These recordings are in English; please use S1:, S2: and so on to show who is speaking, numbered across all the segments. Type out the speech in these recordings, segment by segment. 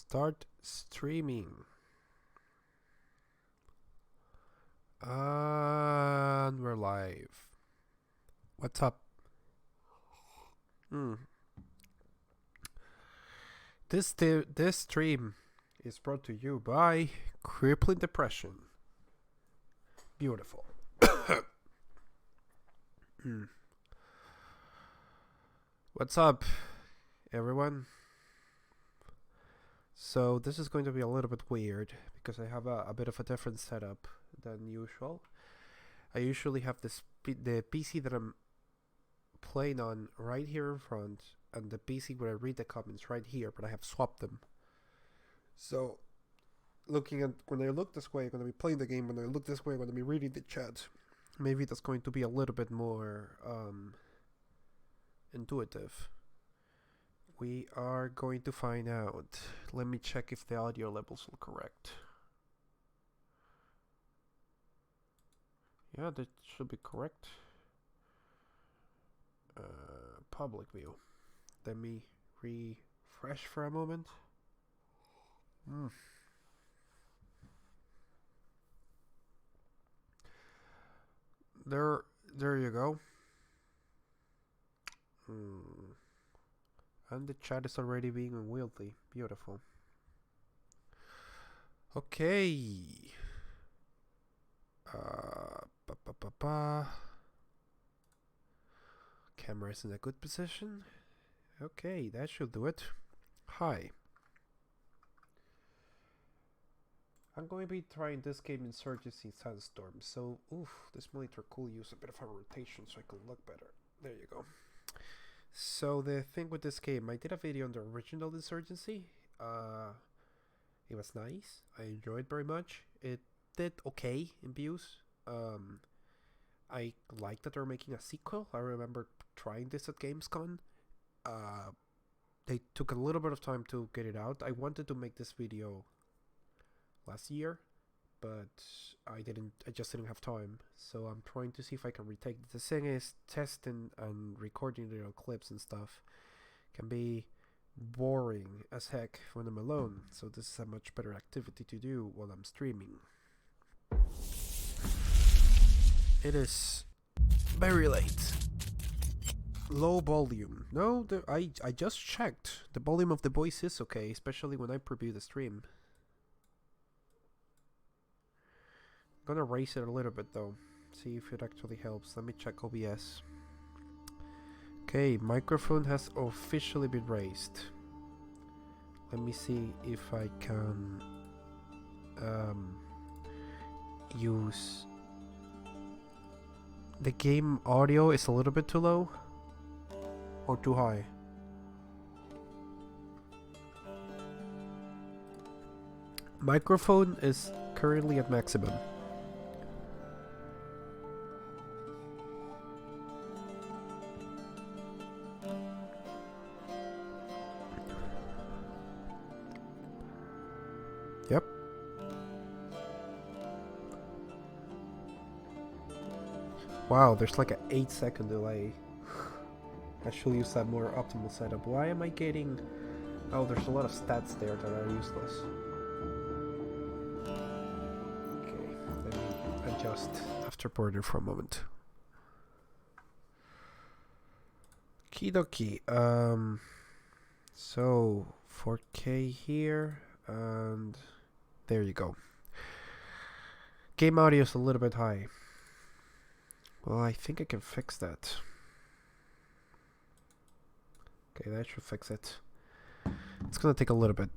S1: Start streaming. And we're live. What's up? This stream is brought to you by Crippling Depression. Beautiful. What's up, everyone? So this is going to be a little bit weird because I have a bit of a different setup than usual. I usually have the PC that I'm playing on right here in front, and the PC where I read the comments right here, but I have swapped them. So looking at when I look this way, I'm going to be playing the game. When I look this way, I'm going to be reading the chat. Maybe that's going to be a little bit more intuitive. We are going to find out. Let me check if the audio levels are correct. Yeah, that should be correct. Public view. Let me refresh for a moment. There you go. And the chat is already being unwieldy. Beautiful. Okay. Camera is in a good position. Okay, that should do it. Hi. I'm going to be trying this game Insurgency Sandstorm. So, this monitor could use a bit of a rotation so I can look better. There you go. So the thing with this game, I did a video on the original Insurgency. It was nice. I enjoyed it very much. It did okay in views. I like that they're making a sequel. I remember trying this at Gamescom. They took a little bit of time to get it out. I wanted to make this video last year, but I just didn't have time. So I'm trying to see if I can retake it. The thing is, testing and recording little clips and stuff can be boring as heck when I'm alone. So this is a much better activity to do while I'm streaming. It is very late. Low volume. No, I just checked. The volume of the voice is okay, especially when I preview the stream. I'm gonna raise it a little bit though. See if it actually helps. Let me check OBS. Okay, microphone has officially been raised. Let me see if I can use the game audio is a little bit too low or too high. Microphone is currently at maximum. Yep. Wow, there's like an 8-second delay. I should use that more optimal setup. Why am I getting... Oh, there's a lot of stats there that are useless. Okay, let me adjust Afterburner for a moment. Kidoki. So 4K here, and there you go. Game audio is a little bit high. Well, I think I can fix that. Okay, that should fix it. It's gonna take a little bit.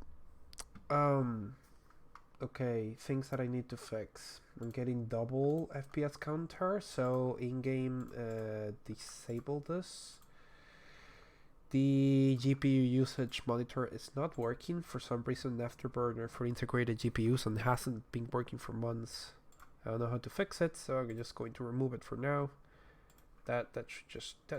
S1: Okay, things that I need to fix. I'm getting double FPS counter, so in-game disable this. The GPU usage monitor is not working for some reason. Afterburner for integrated GPUs and hasn't been working for months. I don't know how to fix it, so I'm just going to remove it for now. That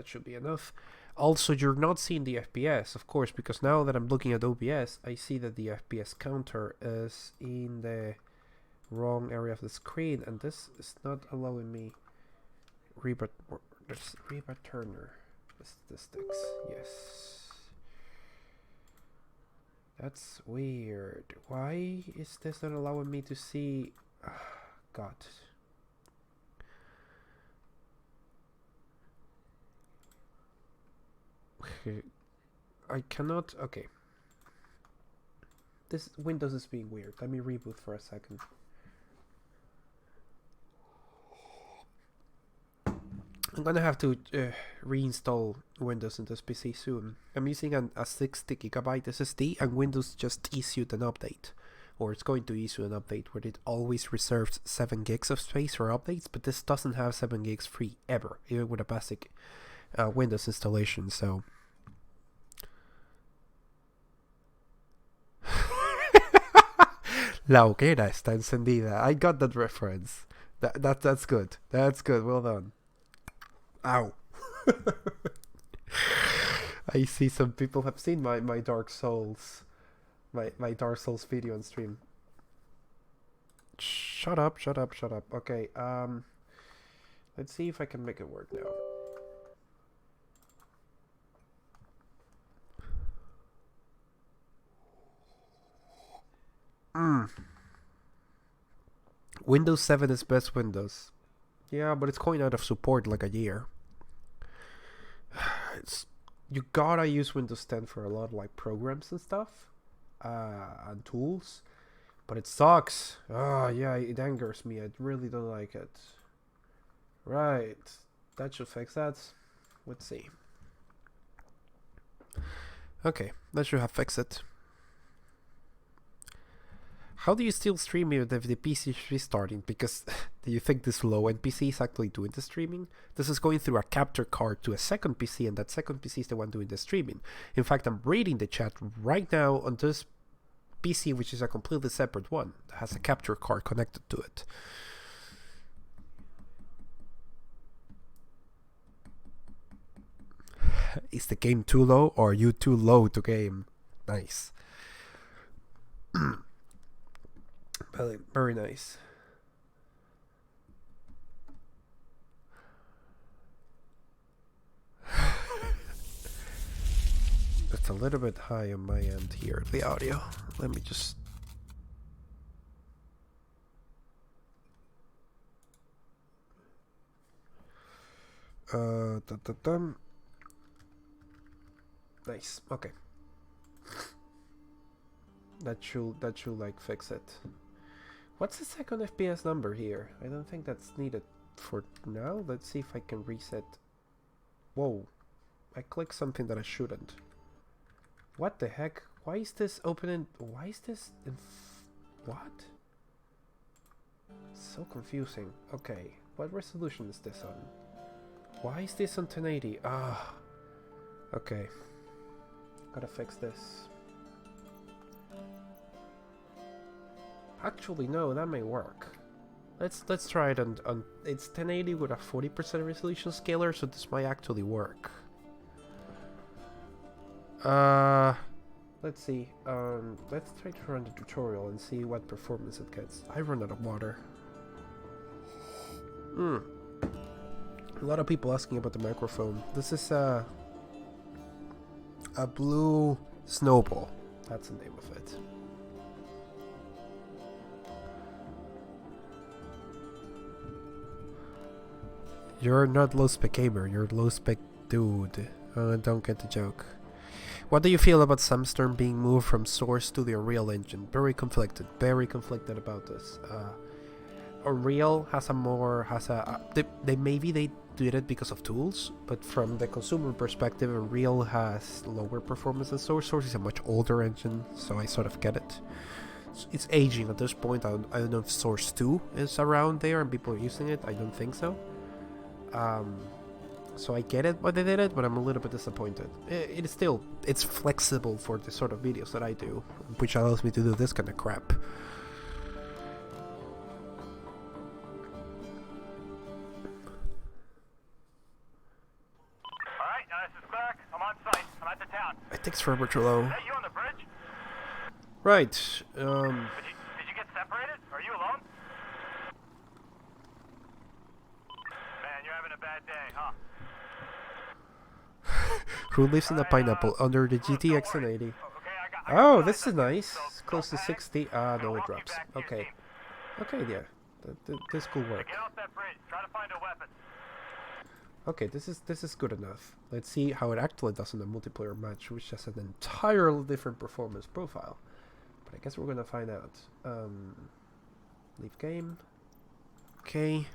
S1: should be enough. Also, you're not seeing the FPS, of course, because now that I'm looking at OBS, I see that the FPS counter is in the wrong area of the screen, and this is not allowing me returner statistics. Yes. That's weird. Why is this not allowing me to see? God. I cannot. Okay. This Windows is being weird. Let me reboot for a second. I'm gonna have to reinstall Windows in this PC soon. I'm using a 60GB SSD, and Windows just issued an update, or it's going to issue an update where it always reserves 7 gigs of space for updates, but this doesn't have 7 gigs free ever, even with a basic Windows installation. So la hoguera está encendida. I got that reference. That's good. That's good. Well done. Ow. I see some people have seen my Dark Souls Dark Souls video on stream. Shut up. Okay, let's see if I can make it work now. Windows 7 is best Windows. Yeah, but it's going out of support like a year. You gotta use Windows 10 for a lot of like programs and stuff, and tools, but it sucks. Yeah, it angers me. I really don't like it. Right, that should fix that. Let's see. Okay, that should have fixed it. How do you still stream if the PC is restarting? Because do you think this low-end PC is actually doing the streaming? This is going through a capture card to a second PC, and that second PC is the one doing the streaming. In fact, I'm reading the chat right now on this PC, which is a completely separate one, that has a capture card connected to it. Is the game too low, or are you too low to game? Nice. Very nice. It's a little bit high on my end here, the audio. Let me just... Nice. Okay. That should like fix it. What's the second FPS number here? I don't think that's needed for now. Let's see if I can reset. Whoa. I clicked something that I shouldn't. What the heck? Why is this opening? Why is this in... What? So confusing. Okay. What resolution is this on? Why is this on 1080? Okay. Gotta fix this. Actually, no, that may work. Let's try it on it's 1080 with a 40% resolution scaler, so this might actually work. Let's see. Let's try to run the tutorial and see what performance it gets. I run out of water. A lot of people asking about the microphone. This is a blue snowball. That's the name of it. You're not LowSpecGamer, you're LowSpec dude. Don't get the joke. What do you feel about Sandstorm being moved from Source to the Unreal Engine? Very conflicted about this. Unreal has maybe they did it because of tools, but from the consumer perspective, Unreal has lower performance than Source. Source is a much older engine, so I sort of get it. It's aging at this point. I don't know if Source 2 is around there and people are using it. I don't think so. So I get it why they did it, but I'm a little bit disappointed. It's flexible for the sort of videos that I do, which allows me to do this kind of crap.
S2: Alright, this is Clark. I'm on site. I'm at the town.
S1: It takes forever to load.
S2: Is that you on the bridge?
S1: Right,
S2: Did you get separated? Are you alone? Man, you're having a bad day, huh?
S1: Who lives in a pineapple under the GTX 1080?
S2: Okay,
S1: Oh, this is nice. It's close to 60. No, it drops. Okay. Okay, yeah. This could work.
S2: Get off that bridge. Try to find a weapon.
S1: Okay, this is good enough. Let's see how it actually does in a multiplayer match, which has an entirely different performance profile. But I guess we're gonna find out. Leave game. Okay.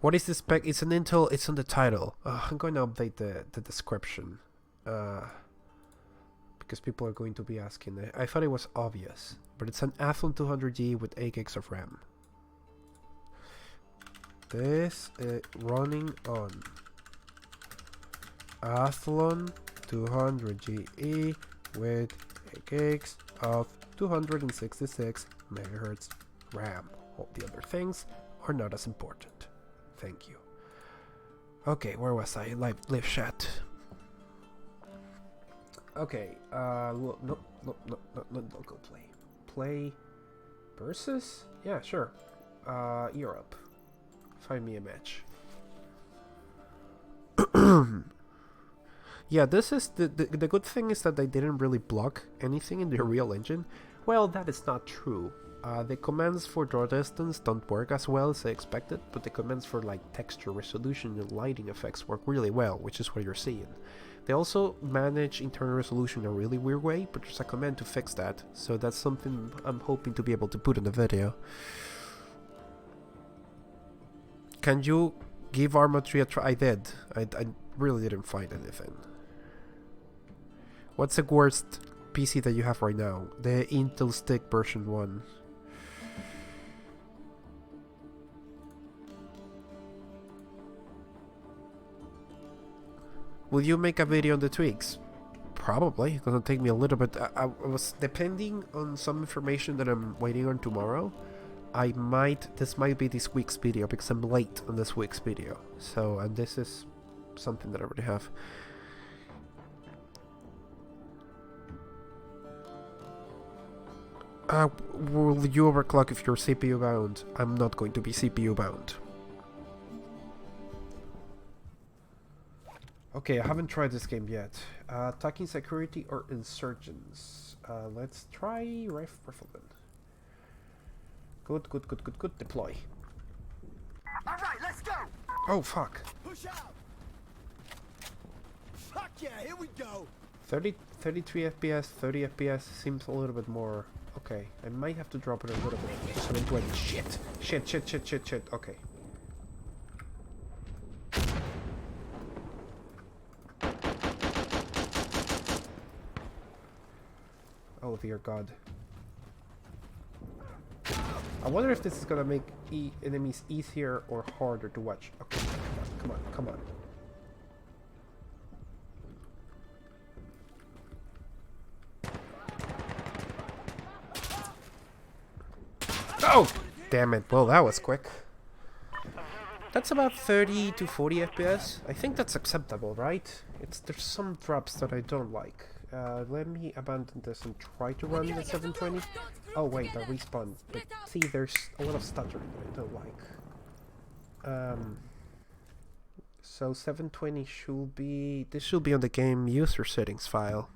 S1: What is the spec? It's an Intel. It's on the title. I'm going to update the description. Because people are going to be asking. I thought it was obvious. But it's an Athlon 200GE with 8 gigs of RAM. This is running on Athlon 200GE with 8 gigs of 266 megahertz RAM. All the other things are not as important. Thank you. Okay, where was I? Live chat. Okay, no, go play. Play versus? Yeah, sure. Europe. Find me a match. Yeah, this is the good thing is that they didn't really block anything in the real engine. Well, that is not true. The commands for draw distance don't work as well as I expected, but the commands for like texture resolution and lighting effects work really well, which is what you're seeing. They also manage internal resolution in a really weird way, but there's a command to fix that, so that's something I'm hoping to be able to put in the video. Can you give Arma 3 a try? I did. I really didn't find anything. What's the worst PC that you have right now? The Intel Stick version 1. Will you make a video on the tweaks? Probably. It's gonna take me a little bit. I was depending on some information that I'm waiting on tomorrow. This might be this week's video because I'm late on this week's video. So, and this is something that I already have. Will you overclock if you're CPU bound? I'm not going to be CPU bound. Okay, I haven't tried this game yet. Attacking security or insurgents? Let's try rifleman. Good. Deploy.
S3: Alright, let's go!
S1: Oh, fuck.
S3: Push out! Fuck yeah, here we go!
S1: 33 FPS, 30 FPS seems a little bit more... Okay, I might have to drop it a little bit to 720. Shit. Okay. Oh dear God. I wonder if this is gonna make enemies easier or harder to watch. Okay, come on. Oh! Damn it. Well, that was quick. That's about 30 to 40 FPS. I think that's acceptable, right? There's some drops that I don't like. Let me abandon this and try to run the 720. Oh wait, I respawned. But see, there's a lot of stuttering that I don't like. So 720 should be... This should be on the game user settings file.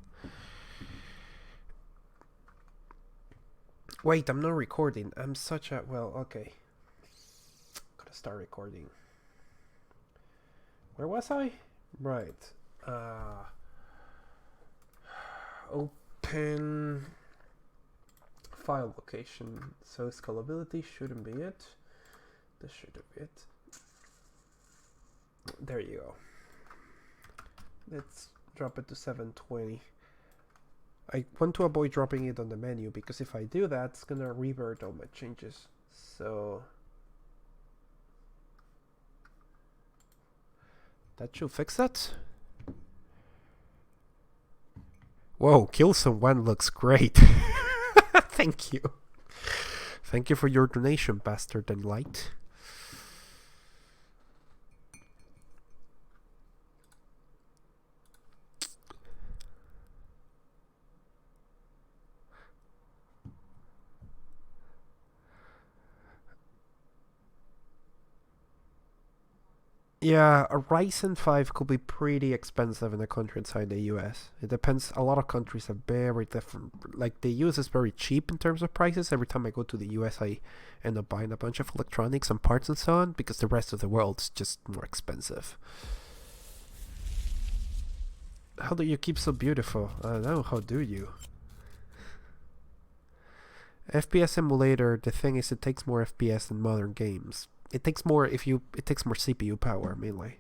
S1: Wait, I'm not recording. I'm such a... Well, okay. Gotta start recording. Where was I? Right. Open file location. So scalability shouldn't be it. This should be it. There you go. Let's drop it to 720. I want to avoid dropping it on the menu because if I do that, it's gonna revert all my changes. So that should fix that. Whoa, kill someone looks great. Thank you. Thank you for your donation, Bastard and Light. Yeah, a Ryzen 5 could be pretty expensive in a country inside the US. It depends. A lot of countries are very different. Like, the US is very cheap in terms of prices. Every time I go to the US, I end up buying a bunch of electronics and parts and so on, because the rest of the world's just more expensive. How do you keep so beautiful? I don't know, how do you? FPS emulator, the thing is, it takes more FPS than modern games. It takes more CPU power, mainly.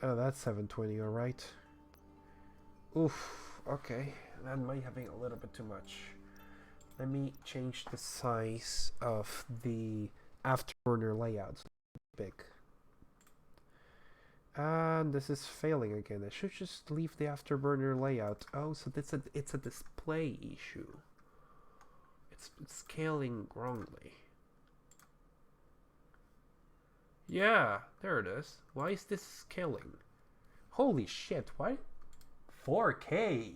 S1: Oh, that's 720, alright. Oof, okay. That might have been a little bit too much. Let me change the size of the afterburner layout. Big. And this is failing again. I should just leave the afterburner layout. Oh, so it's a display issue. It's scaling wrongly. Yeah, there it is. Why is this scaling? Holy shit, why? 4K?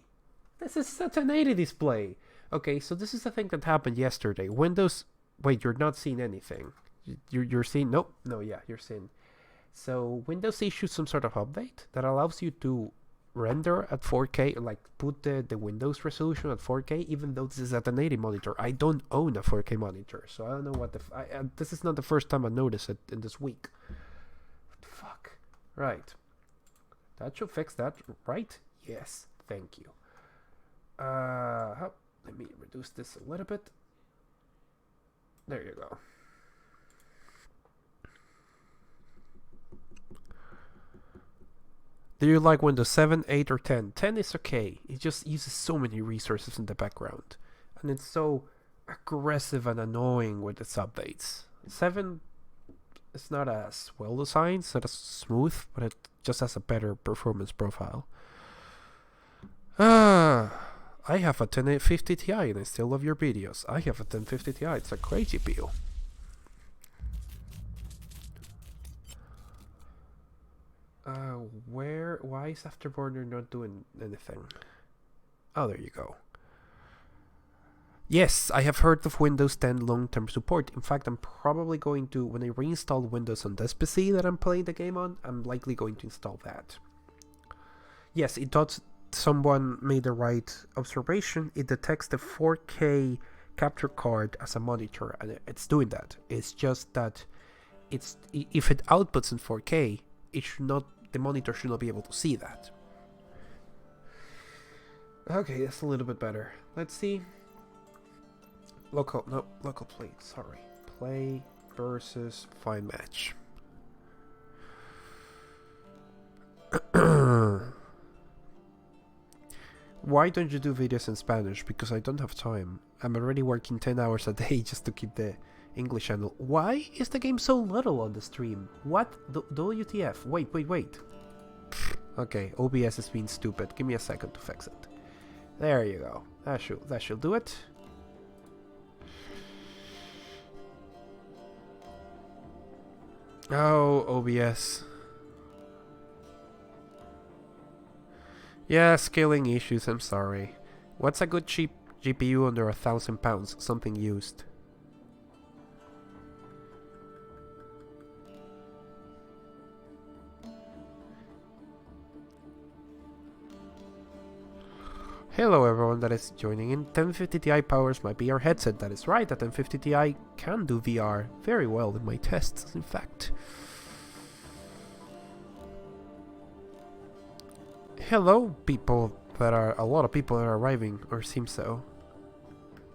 S1: This is such an 1080 display. Okay, so this is the thing that happened yesterday. Windows... Wait, you're not seeing anything. You're seeing... Nope. No, yeah, you're seeing... So Windows issued some sort of update that allows you to render at 4K, like put the Windows resolution at 4K, even though this is at an 1080 monitor. I don't own a 4K monitor, so I don't know what the... this is not the first time I noticed it in this week. What the fuck? Right. That should fix that, right? Yes, thank you. Let me reduce this a little bit. There you go. Do you like Windows 7, 8, or 10? 10 is okay. It just uses so many resources in the background. And it's so aggressive and annoying with its updates. 7 is not as well designed, it's not as smooth, but it just has a better performance profile. I have a 1050 Ti and I still love your videos. I have a 1050 Ti, it's a great GPU. Why is Afterburner not doing anything? Oh, there you go. Yes, I have heard of Windows 10 long-term support. In fact, I'm probably going to, when I reinstall Windows on this PC that I'm playing the game on, I'm likely going to install that. Yes, it does. Someone made the right observation. It detects the 4K capture card as a monitor, and it's doing that. It's just that if it outputs in 4K, it should not. The monitor should not be able to see that. Okay, that's a little bit better. Let's see. Local play. Sorry, play versus find match. Why don't you do videos in Spanish? Because I don't have time. I'm already working 10 hours a day just to keep the English channel. Why is the game so little on the stream? What? WTF? Wait. Okay, OBS is being stupid. Give me a second to fix it. There you go. That should do it. Oh, OBS. Yeah, scaling issues, I'm sorry. What's a good cheap GPU under £1,000? Something used. Hello everyone that is joining in. 1050 Ti powers my VR headset. That is right, the 1050 Ti can do VR very well in my tests, in fact. Hello people that are, a lot of people that are arriving, or seem so.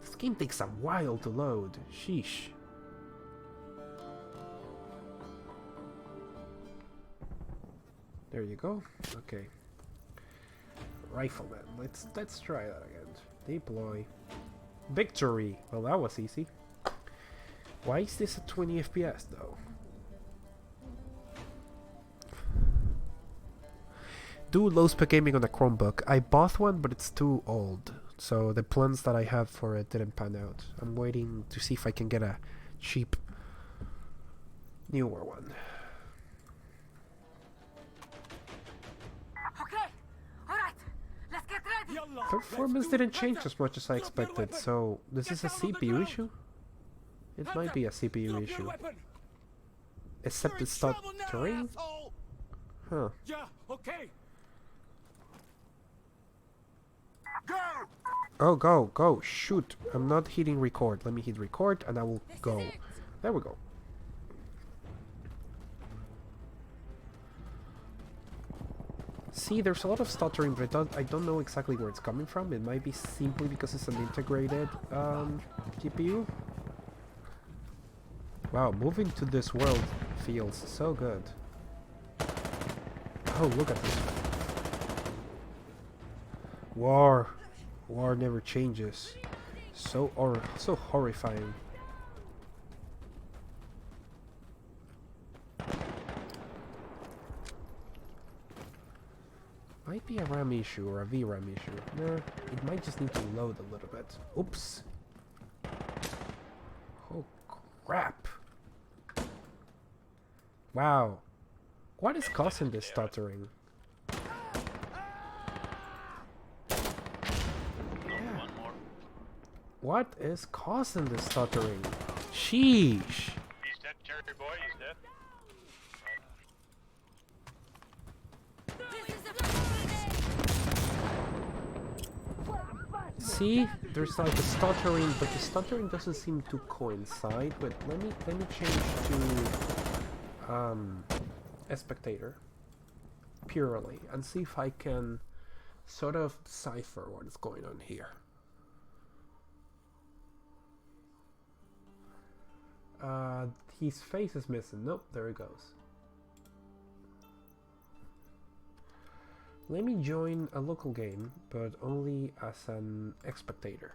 S1: This game takes a while to load, sheesh. There you go, okay. Rifleman, let's try that again. Deploy. Victory! Well, that was easy. Why is this at 20 FPS though? Do LowSpec gaming on a Chromebook. I bought one, but it's too old. So the plans that I had for it didn't pan out. I'm waiting to see if I can get a cheap, newer one.
S3: Okay, all right, let's get ready.
S1: Performance didn't change as much as I expected, so this is a CPU issue? It might be a CPU issue. Except it's stuttering? Huh.
S4: Yeah, okay.
S1: Oh, go, shoot. I'm not hitting record. Let me hit record and I will go. There we go. See, there's a lot of stuttering, but I don't know exactly where it's coming from. It might be simply because it's an integrated GPU. Wow, moving to this world feels so good. Oh, look at this. War never changes. So horrifying. Might be a RAM issue or a VRAM issue. No, it might just need to load a little bit. Oops. Oh crap. Wow. What is causing this stuttering? What is causing this stuttering? Sheesh.
S2: He's dead, Cherry boy, he's dead.
S1: See, there's like a stuttering, but the stuttering doesn't seem to coincide. But let me change to a spectator purely and see if I can sort of decipher what is going on here. His face is missing. Nope, there he goes. Let me join a local game, but only as an spectator.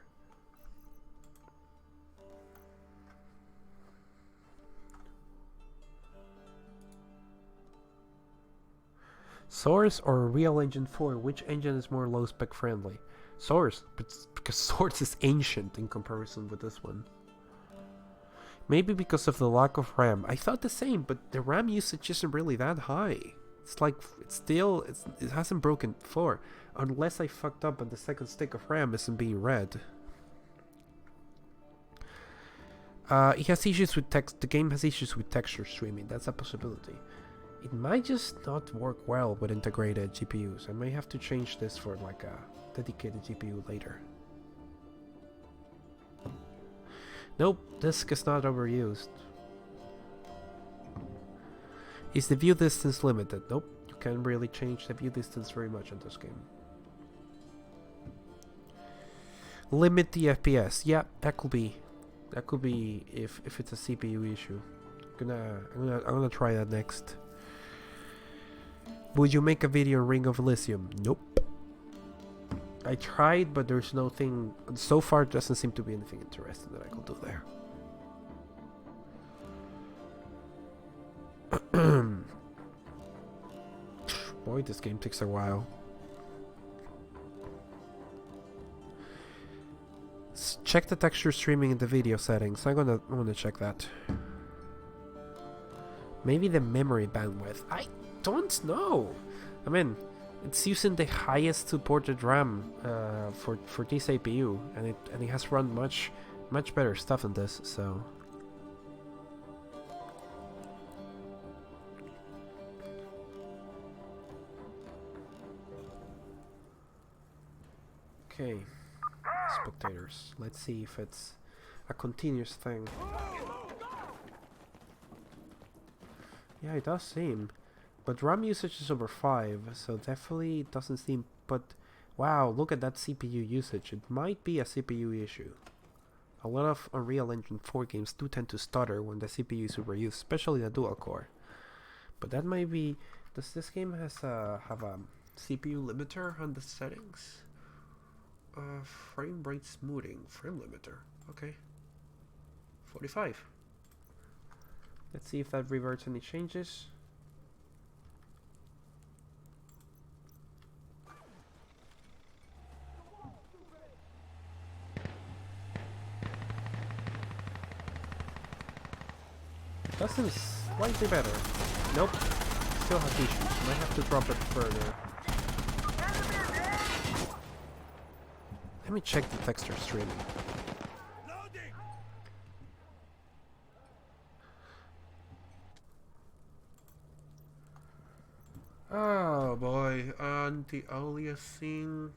S1: Source or Real Engine 4? Which engine is more low spec friendly? Source, but because Source is ancient in comparison with this one. Maybe because of the lack of RAM. I thought the same, but the RAM usage isn't really that high. It's like, it hasn't broken 4. Unless I fucked up and the second stick of RAM isn't being read. It has issues with the game has issues with texture streaming. That's a possibility. It might just not work well with integrated GPUs. I may have to change this for like a dedicated GPU later. Nope, disk is not overused. Is the view distance limited? Nope, you can't really change the view distance very much in this game. Limit the FPS. Yeah, that could be if it's a CPU issue. I'm gonna try that next. Would you make a video on Ring of Elysium? Nope. I tried, but there's nothing so far. Doesn't seem to be anything interesting that I could do there. Boy, this game takes a while. Check the texture streaming in the video settings. I'm gonna check that. Maybe the memory bandwidth. I don't know. I mean, it's using the highest supported RAM for this APU, and it has run much better stuff than this. So. Okay, spectators. Let's see if it's a continuous thing. Yeah, it does seem. But RAM usage is over 5, so definitely it doesn't seem... But, wow, look at that CPU usage. It might be a CPU issue. A lot of Unreal Engine 4 games do tend to stutter when the CPU is overused, especially the dual core. But that might be... Does this game have a CPU limiter on the settings? Frame rate smoothing. Frame limiter. Okay. 45. Let's see if that reverts any changes. That seems slightly better. Nope. Still has issues. Might have to drop it further. Let me check the texture streaming. Oh boy, and the earliest thing.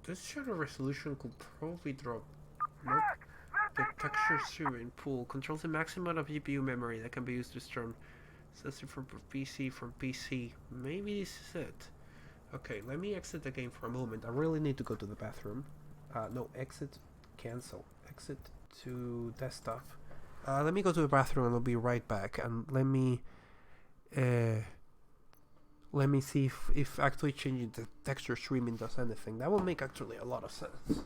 S1: This shutter resolution could probably drop. Nope. The texture streaming pool controls the maximum of GPU memory that can be used to stream. Sensor from PC from PC. Maybe this is it. Okay, let me exit the game for a moment. I really need to go to the bathroom. No, exit, cancel. Exit to desktop. Let me go to the bathroom and I'll be right back. And let me see if actually changing the texture streaming does anything. That will make actually a lot of sense.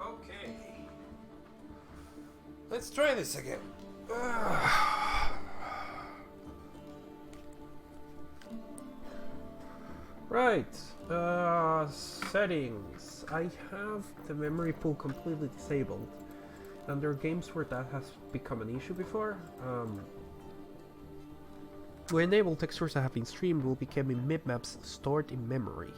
S1: Okay. Let's try this again. Right. Settings. I have the memory pool completely disabled. And there are games where that has become an issue before. When enable textures that have been streamed will become in mipmaps stored in memory.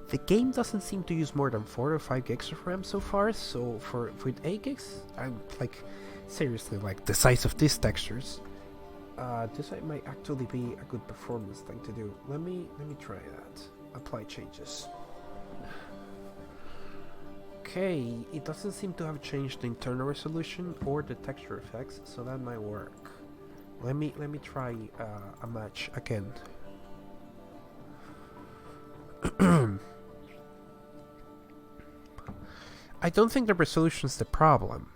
S1: The game doesn't seem to use more than 4 or 5 gigs of RAM so far, so with 8 gigs, I'm like, seriously, like the size of these textures, this might actually be a good performance thing to do. Let me try that. Apply changes. Okay, it doesn't seem to have changed the internal resolution or the texture effects, so that might work. Let me try a match again. I don't think the resolution's the problem.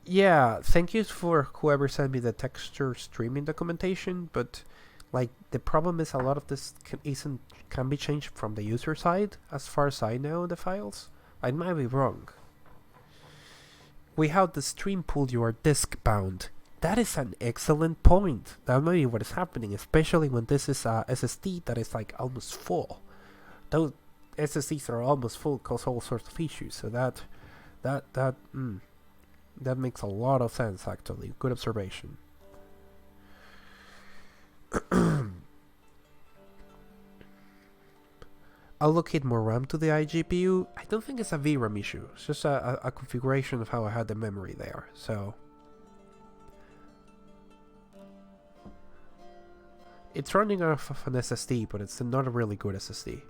S1: Yeah, thank you for whoever sent me the texture streaming documentation, but like the problem is a lot of this can be changed from the user side, as far as I know the files. I might be wrong. We have the stream pool, you are disk bound. That is an excellent point. That might be what is happening, especially when this is a SSD that is like almost full. Those SSDs are almost full, cause all sorts of issues. So that makes a lot of sense actually. Good observation. Allocate more RAM to the iGPU. I don't think it's a VRAM issue. It's just a configuration of how I had the memory there. So it's running off of an SSD, but it's not a really good SSD.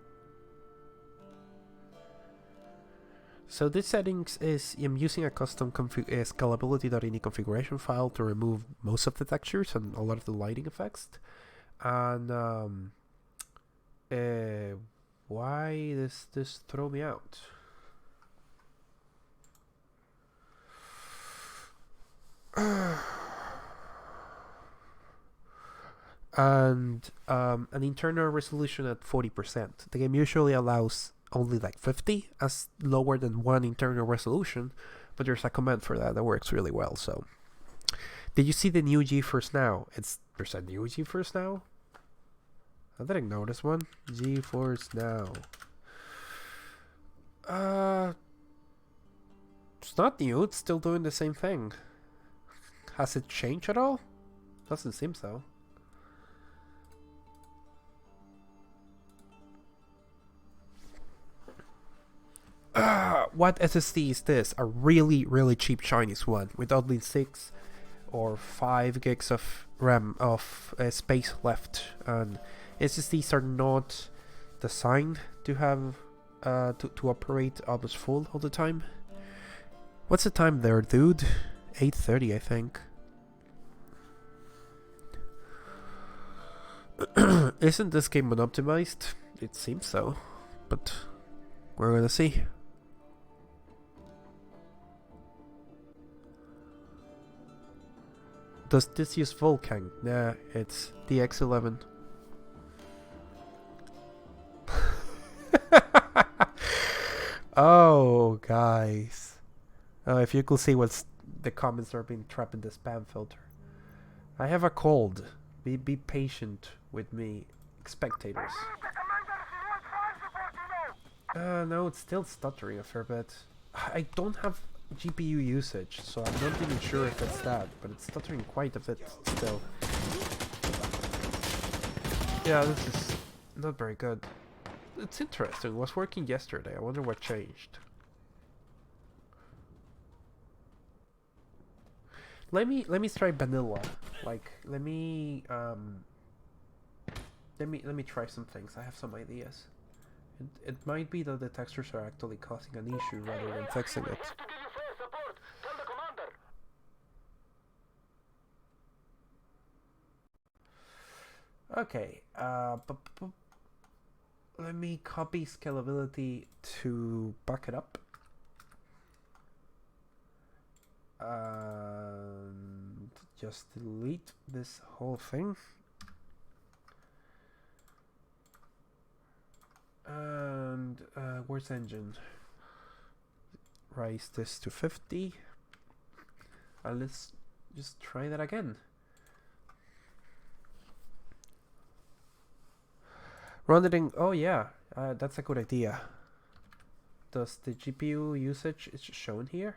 S1: So this settings is I'm using a custom scalability.ini configuration file to remove most of the textures and a lot of the lighting effects. And why this throw me out? And an internal resolution at 40%. The game usually allows only like 50 as lower than 1 internal resolution, but there's a command for that works really well. So did you see the new GeForce Now? There's a new GeForce Now? I didn't notice one. GeForce Now. It's not new, it's still doing the same thing. Has it changed at all? Doesn't seem so. what SSD is this? A really, really cheap Chinese one with only 6 or 5 gigs of RAM of space left. And SSDs are not designed to have to operate almost full all the time. What's the time there, dude? 8:30, I think. Isn't this game unoptimized? It seems so, but we're gonna see. Does this use Vulkan? Nah, it's the X11. Oh, guys. Oh, if you could see what's the comments are being trapped in the spam filter. I have a cold. Be patient with me, spectators. No, it's still stuttering a fair bit. I don't have GPU usage, so I'm not even sure if it's that, but it's stuttering quite a bit still. Yeah, this is not very good. It's interesting. It was working yesterday. I wonder what changed. Let me try vanilla. Like, let me try some things. I have some ideas. It might be that the textures are actually causing an issue rather than fixing it. Okay, let me copy scalability to back it up. And just delete this whole thing. And where's engine? Raise this to 50. And let's just try that again. Rendering, oh yeah, that's a good idea. Does the GPU usage is shown here?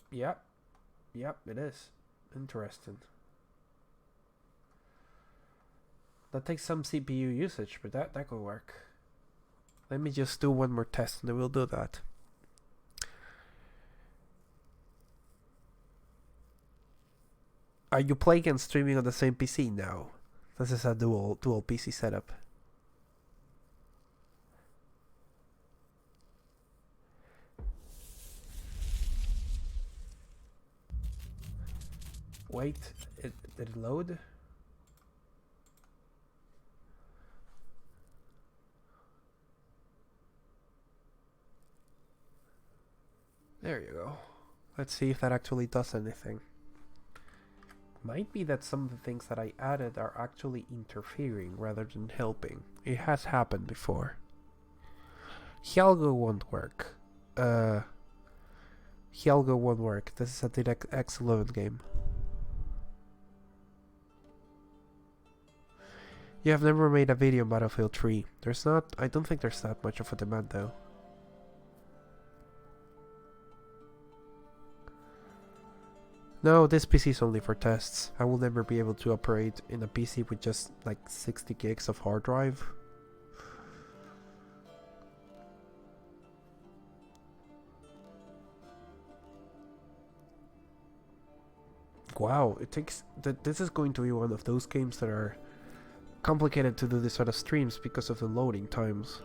S1: Yep, it is. Interesting. That takes some CPU usage, but that could work. Let me just do one more test and then we'll do that. Are you playing and streaming on the same PC now? This is a dual PC setup. Wait, did it load? There you go. Let's see if that actually does anything. Might be that some of the things that I added are actually interfering rather than helping. It has happened before. Hyago won't work. Hyago won't work. This is a direct X11 game. You have never made a video on Battlefield 3. I don't think there's that much of a demand though. No, this PC is only for tests. I will never be able to operate in a PC with just like 60 gigs of hard drive. Wow, it takes this is going to be one of those games that are complicated to do this sort of streams because of the loading times.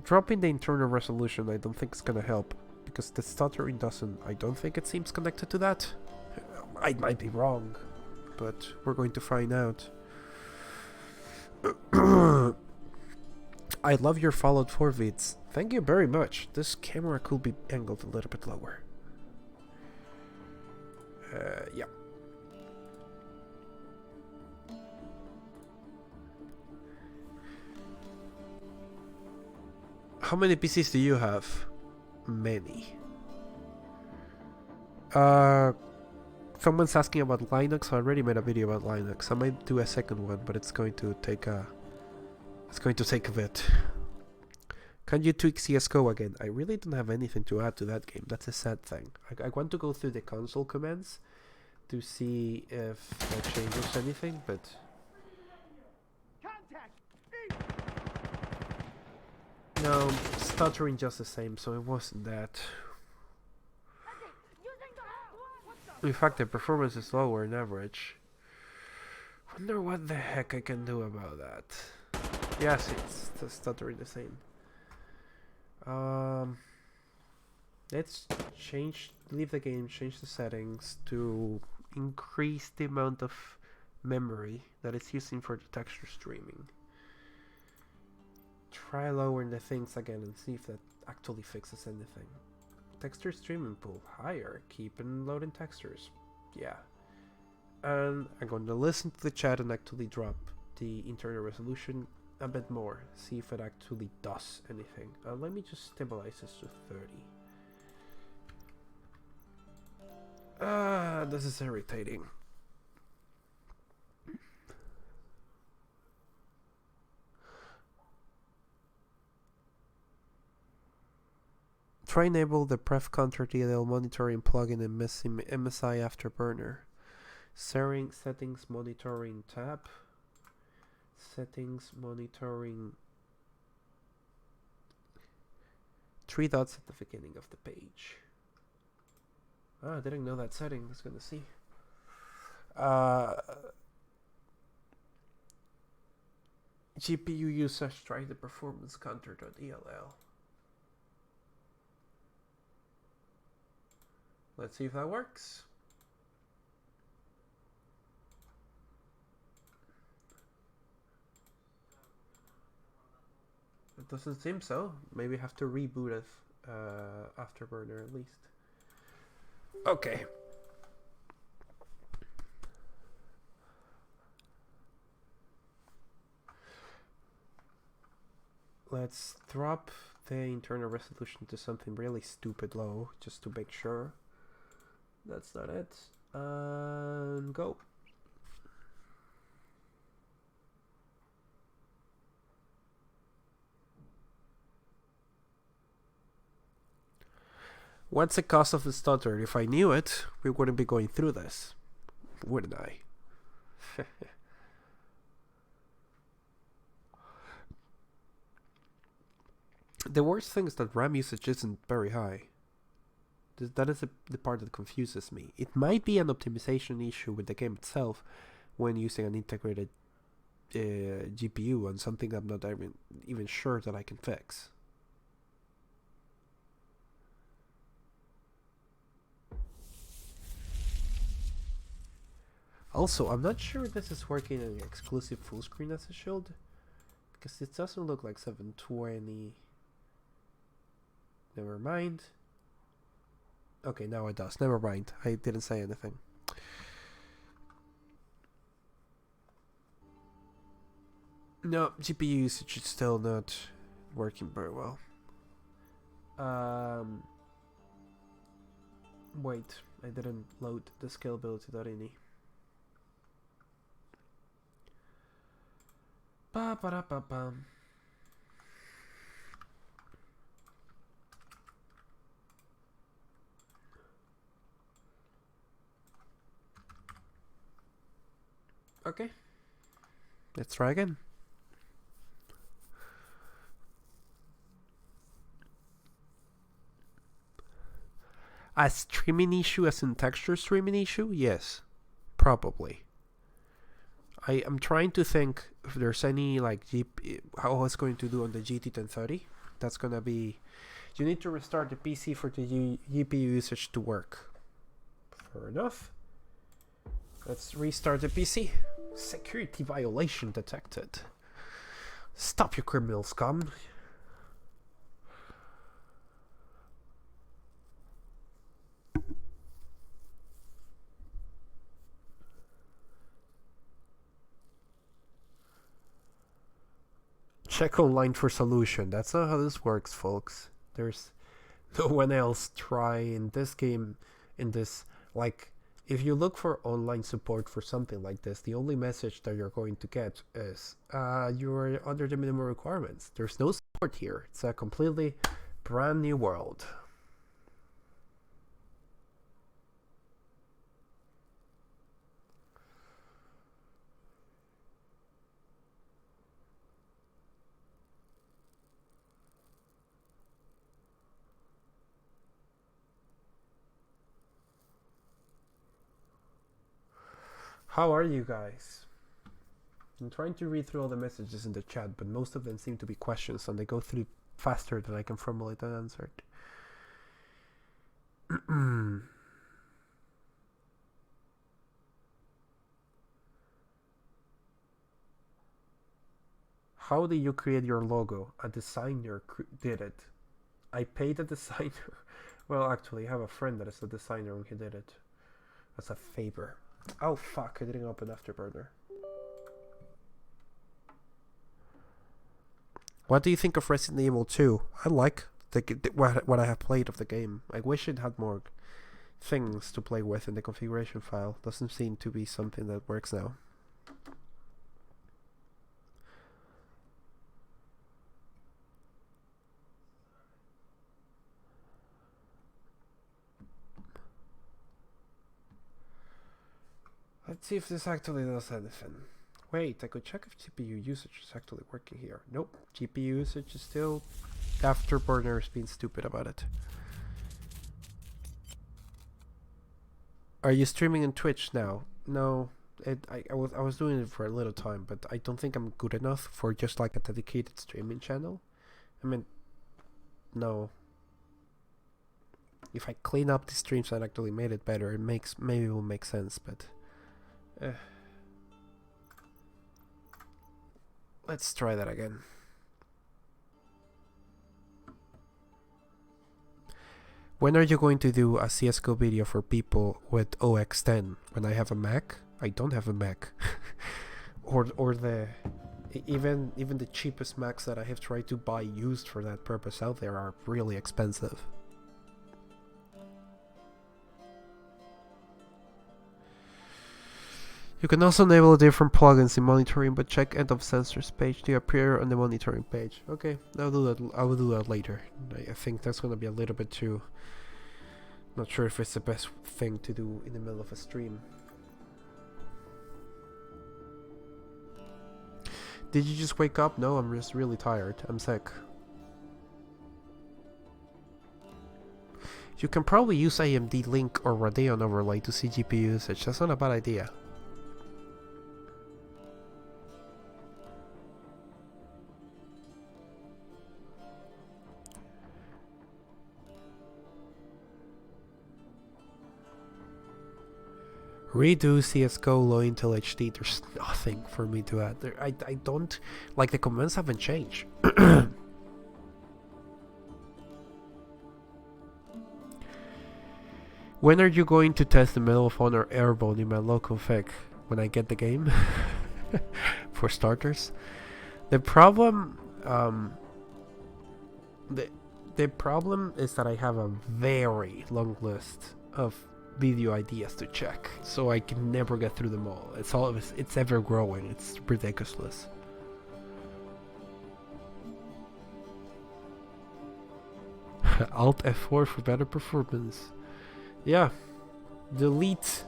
S1: Dropping the internal resolution I don't think is gonna help, because the stuttering doesn't. I don't think it seems connected to that. I might be wrong, but we're going to find out. I love your Fallout 4 vids. Thank you very much. This camera could be angled a little bit lower. Yeah. How many PCs do you have? Many. Someone's asking about Linux. I already made a video about Linux. I might do a second one, but it's going to take a bit. Can you tweak CSGO again? I really don't have anything to add to that game. That's a sad thing. I want to go through the console commands, to see if that changes anything, but no, stuttering just the same, so it wasn't that. In fact, the performance is lower than average. Wonder what the heck I can do about that. Yes, it's stuttering the same. Let's leave the game, change the settings to increase the amount of memory that it's using for the texture streaming. Try lowering the things again and see if that actually fixes anything. Texture streaming pool higher, keep on loading textures. Yeah. And I'm going to listen to the chat and actually drop the internal resolution a bit more, see if it actually does anything. Let me just stabilize this to 30. This is irritating. Try enable the pref counter DLL monitoring plugin in MSI Afterburner. Settings monitoring tab. Settings monitoring. 3 dots at the beginning of the page. I didn't know that setting. Let's gonna see. GPU usage, try the performance counter.dll. Let's see if that works. It doesn't seem so. Maybe have to reboot it Afterburner at least. Okay. Let's drop the internal resolution to something really stupid low, just to make sure. That's not it. And go. What's the cost of the stutter? If I knew it, we wouldn't be going through this, wouldn't I? The worst thing is that RAM usage isn't very high. That is the part that confuses me. It might be an optimization issue with the game itself when using an integrated GPU on something I'm not even sure that I can fix. Also, I'm not sure this is working in exclusive full screen as a shield, because it doesn't look like 720. Never mind. Okay, now it does. Never mind. I didn't say anything. No, GPU usage is still not working very well. Wait, I didn't load the scalability.ini. Ba-ba-da-ba-bam. Okay, let's try again. A streaming issue as in texture streaming issue? Yes, probably. I am trying to think if there's any like how it's going to do on the GT1030. That's gonna be, you need to restart the PC for the GPU usage to work. Fair enough. Let's restart the PC. Security violation detected. Stop, you criminal scum. Check online for solution. That's not how this works, folks. There's no one else trying this game in this, like, if you look for online support for something like this, the only message that you're going to get is you're under the minimum requirements. There's no support here. It's a completely brand new world. How are you guys? I'm trying to read through all the messages in the chat, but most of them seem to be questions, and they go through faster than I can formulate an answer. How did you create your logo? A designer did it. I paid a designer. Well, actually, I have a friend that is a designer and he did it as a favor. Oh fuck, I didn't open Afterburner. What do you think of Resident Evil 2? I like what I have played of the game. I wish it had more things to play with in the configuration file. Doesn't seem to be something that works now. Let's see if this actually does anything. Wait, I could check if GPU usage is actually working here. Nope, GPU usage is still... Afterburner is being stupid about it. Are you streaming on Twitch now? No, I was doing it for a little time, but I don't think I'm good enough for just like a dedicated streaming channel. I mean, no. If I clean up the streams and actually made it better, maybe it will make sense, but... Let's try that again. When are you going to do a CSGO video for people with OX10? When I have a Mac? I don't have a Mac. or the even the cheapest Macs that I have tried to buy used for that purpose out there are really expensive. You can also enable different plugins in monitoring, but check end of sensors page to appear on the monitoring page. Okay, I'll do that. I will do that later. I think that's gonna be a little bit too... Not sure if it's the best thing to do in the middle of a stream. Did you just wake up? No, I'm just really tired. I'm sick. You can probably use AMD Link or Radeon overlay to see GPU usage. That's not a bad idea. Redo CSGO low Intel HD. There's nothing for me to add there. I don't... Like, the comments haven't changed. When are you going to test the Medal of Honor Airborne in my local config? When I get the game? For starters. The problem... The problem is that I have a very long list of video ideas to check, so I can never get through them all. It's ever growing. It's ridiculous. Alt F4 for better performance. Yeah, delete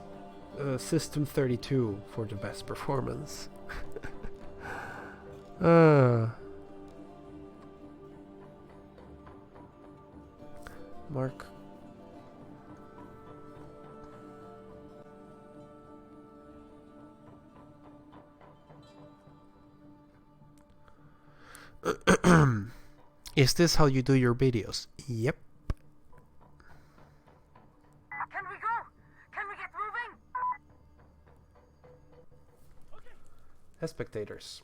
S1: System 32 for the best performance. Mark. Is this how you do your videos? Yep.
S3: Can we go? Can we get moving?
S1: As spectators.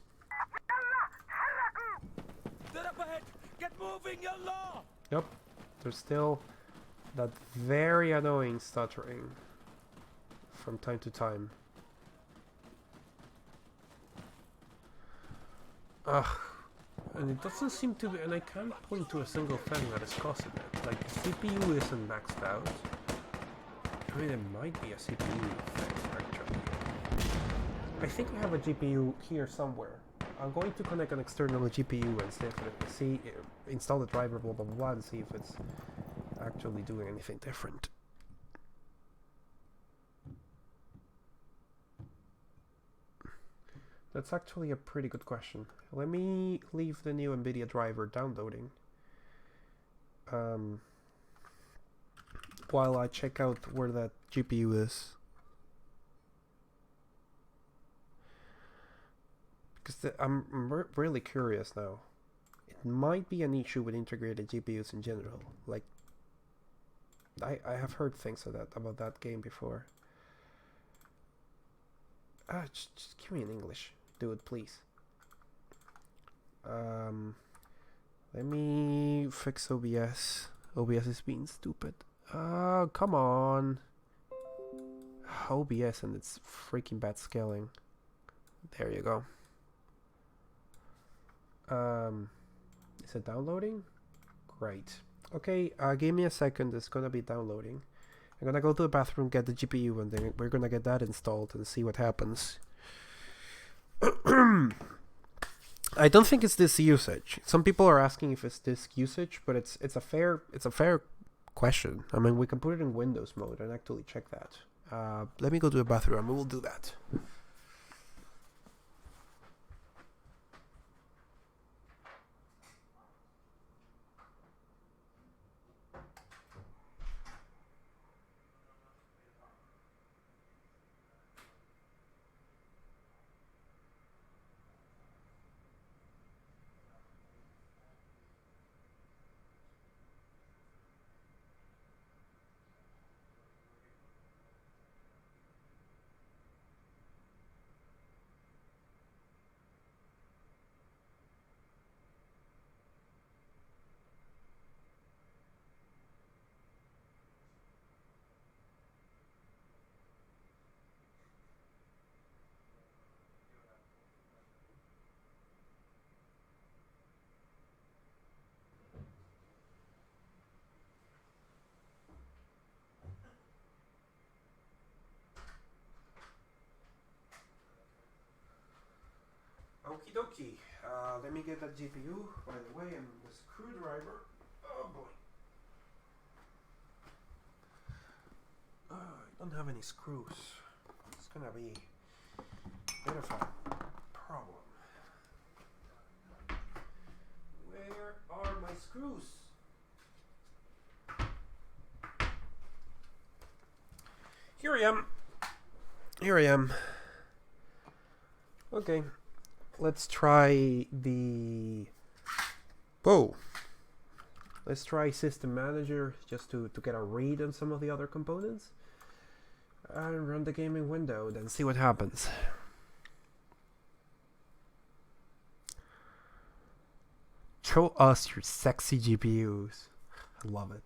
S4: They're up ahead! Get moving, yallah!
S1: Yep. There's still that very annoying stuttering from time to time. Ugh. And it doesn't seem to be, and I can't point to a single thing that is causing it. Like, the CPU isn't maxed out. I mean, it might be a CPU thing, actually. I think I have a GPU here somewhere. I'm going to connect an external GPU and install the driver, blah blah blah, and see if it's actually doing anything different. That's actually a pretty good question. Let me leave the new NVIDIA driver downloading while I check out where that GPU is. Because I'm really curious now. It might be an issue with integrated GPUs in general. Like, I have heard things about that game before. Just give me in English, dude, please. Let me fix OBS. OBS is being stupid. Come on. OBS and its freaking bad scaling. There you go. Is it downloading? Great. Okay, give me a second. It's gonna be downloading. I'm gonna go to the bathroom, get the GPU, and then we're gonna get that installed and see what happens. I don't think it's this usage. Some people are asking if it's disk usage, but it's a fair question. I mean, we can put it in Windows mode and actually check that. Let me go to the bathroom and we will do that. Okie dokie. Let me get that GPU, by the way, and the screwdriver. Oh boy. I don't have any screws. It's gonna be a bit of a problem. Where are my screws? Here I am. Here I am. Okay. Let's try the... Whoa! Let's try System Manager just to get a read on some of the other components. And run the gaming window, then see what happens. Show us your sexy GPUs. I love it.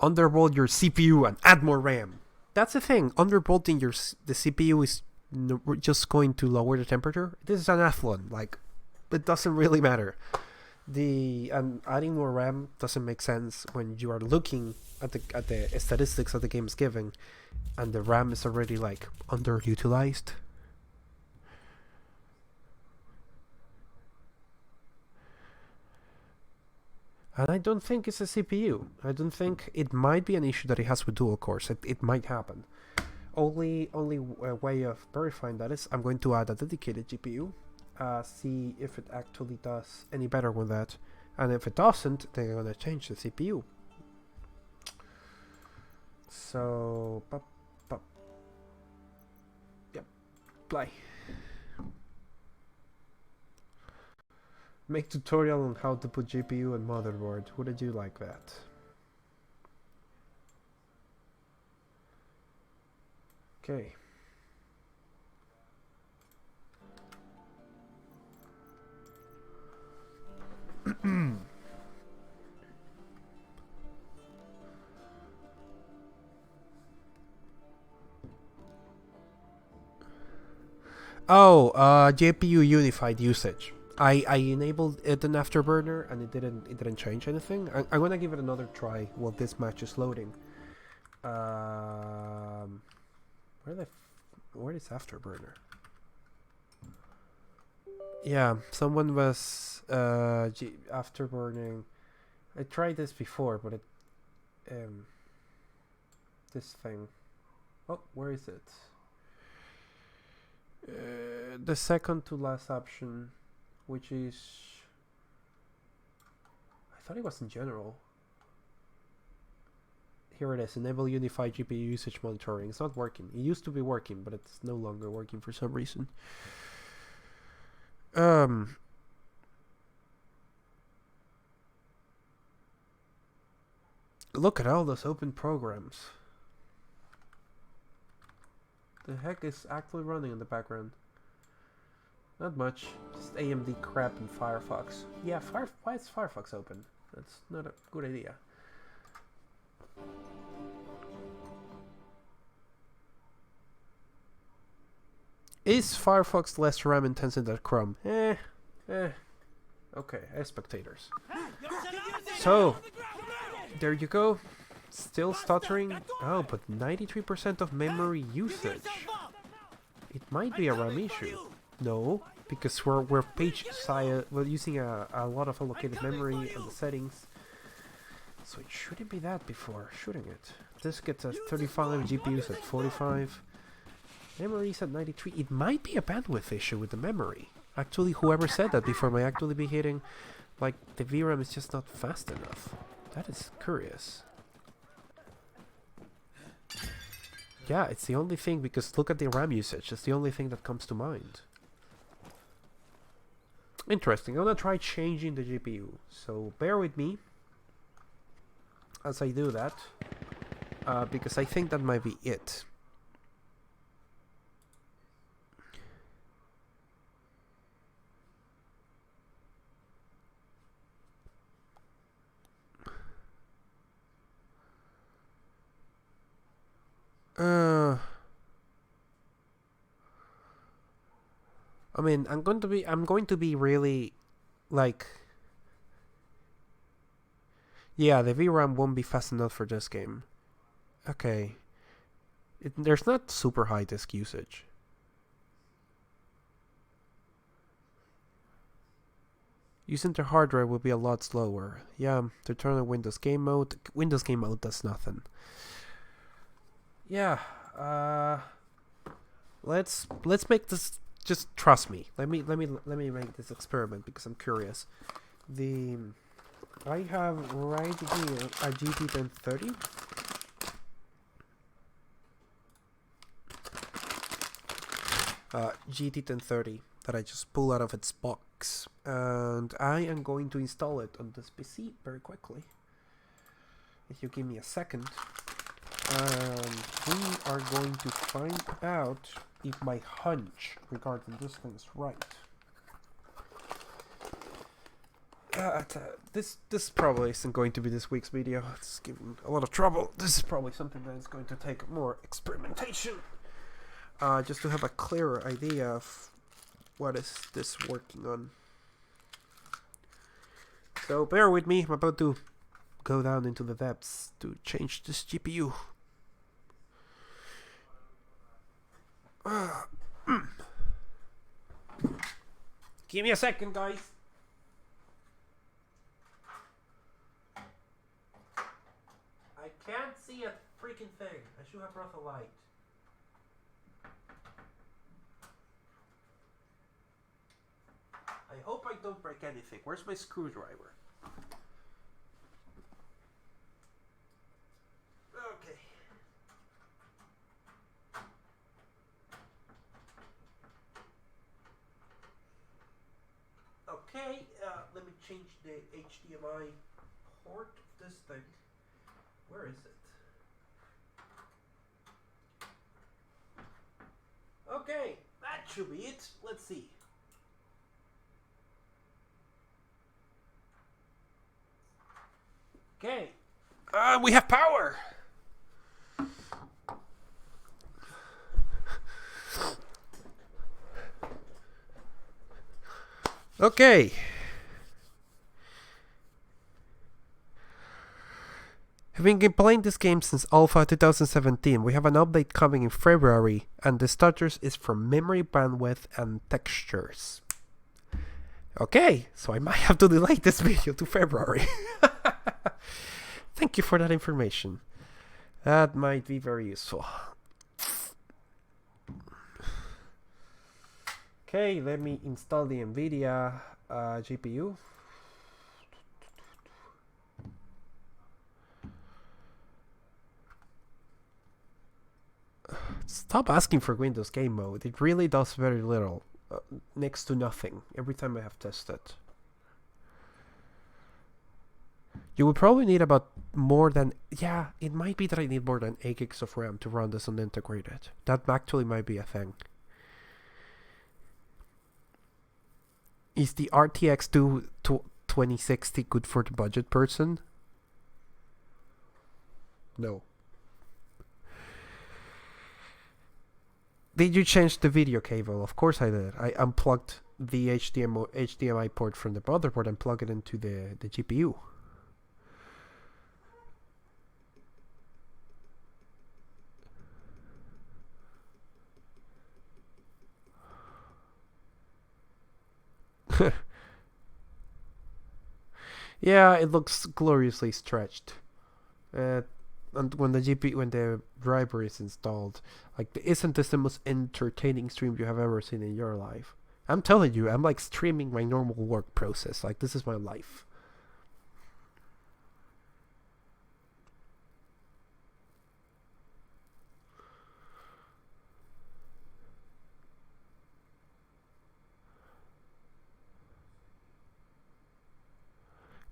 S1: Undervolt your CPU and add more RAM. That's the thing. Undervolting the CPU is just going to lower the temperature. This is an Athlon. Like, it doesn't really matter. And adding more RAM doesn't make sense when you are looking at the statistics that the game is giving, and the RAM is already like underutilized. And I don't think it's a CPU. I don't think it might be an issue that it has with dual cores. It might happen. Only way of verifying that is I'm going to add a dedicated GPU, see if it actually does any better with that, and if it doesn't, then I'm gonna change the CPU. So, yep, play. Make tutorial on how to put GPU and motherboard. Wouldn't you like that? Okay. GPU unified usage. I enabled it in Afterburner and it didn't change anything. I'm gonna give it another try while this match is loading. Where is Afterburner? Yeah, someone was afterburning. I tried this before, but it this thing. Oh, where is it? The second to last option. which is... I thought it was in general. Here it is, enable unified GPU usage monitoring. It's not working. It used to be working, but it's no longer working for some reason. Look at all those open programs. The heck is actually running in the background? Not much. Just AMD crap and Firefox. Yeah, why is Firefox open? That's not a good idea. Is Firefox less RAM intensive than Chrome? Okay, as spectators. So, there you go. Still stuttering. Oh, but 93% of memory usage. It might be a RAM issue. No, because we're we're using a lot of allocated memory and the settings. So it shouldn't be that before, shouldn't it? This gets at 35, GPU's at 45. Memory's at 93. It might be a bandwidth issue with the memory. Actually, whoever said that before might actually be hitting, like, the VRAM is just not fast enough. That is curious. Yeah, it's the only thing, because look at the RAM usage. It's the only thing that comes to mind. Interesting. I'm gonna try changing the GPU. So bear with me as I do that, because I think that might be it. I mean, I'm going to be really, like, yeah, the VRAM won't be fast enough for this game. Okay. There's not super high disk usage. Using the hard drive will be a lot slower. Yeah, to turn on Windows Game Mode. Windows Game Mode does nothing. Yeah, let's make this. Just trust me. Let me make this experiment because I'm curious. I have right here a GT1030. GT1030 that I just pull out of its box, and I am going to install it on this PC very quickly. If you give me a second. And we are going to find out if my hunch regarding this thing is right. This probably isn't going to be this week's video. It's giving a lot of trouble. This is probably something that is going to take more experimentation. Just to have a clearer idea of what is this working on. So bear with me. I'm about to go down into the depths to change this GPU. Give me a second, guys. I can't see a freaking thing. I should have brought a light. I hope I don't break anything. Where's my screwdriver? Okay. Okay, let me change the HDMI port of this thing. Where is it? Okay, that should be it. Let's see. Okay, we have power. Okay. Having been playing this game since Alpha 2017, we have an update coming in February, and the stutters is from memory bandwidth and textures. Okay, so I might have to delay this video to February. Thank you for that information. That might be very useful. Okay, let me install the NVIDIA GPU. Stop asking for Windows game mode. It really does very little. Next to nothing every time I have tested. You would probably need about more than... Yeah, it might be that I need more than 8 gigs of RAM to run this unintegrated. That actually might be a thing. Is the RTX 2060 good for the budget person? No. Did you change the video cable? Of course I did. I unplugged the HDMI port from the motherboard and plugged it into the GPU. Yeah, it looks gloriously stretched. And when the driver is installed, like, isn't this the most entertaining stream you have ever seen in your life? I'm telling you, I'm like streaming my normal work process. Like, this is my life.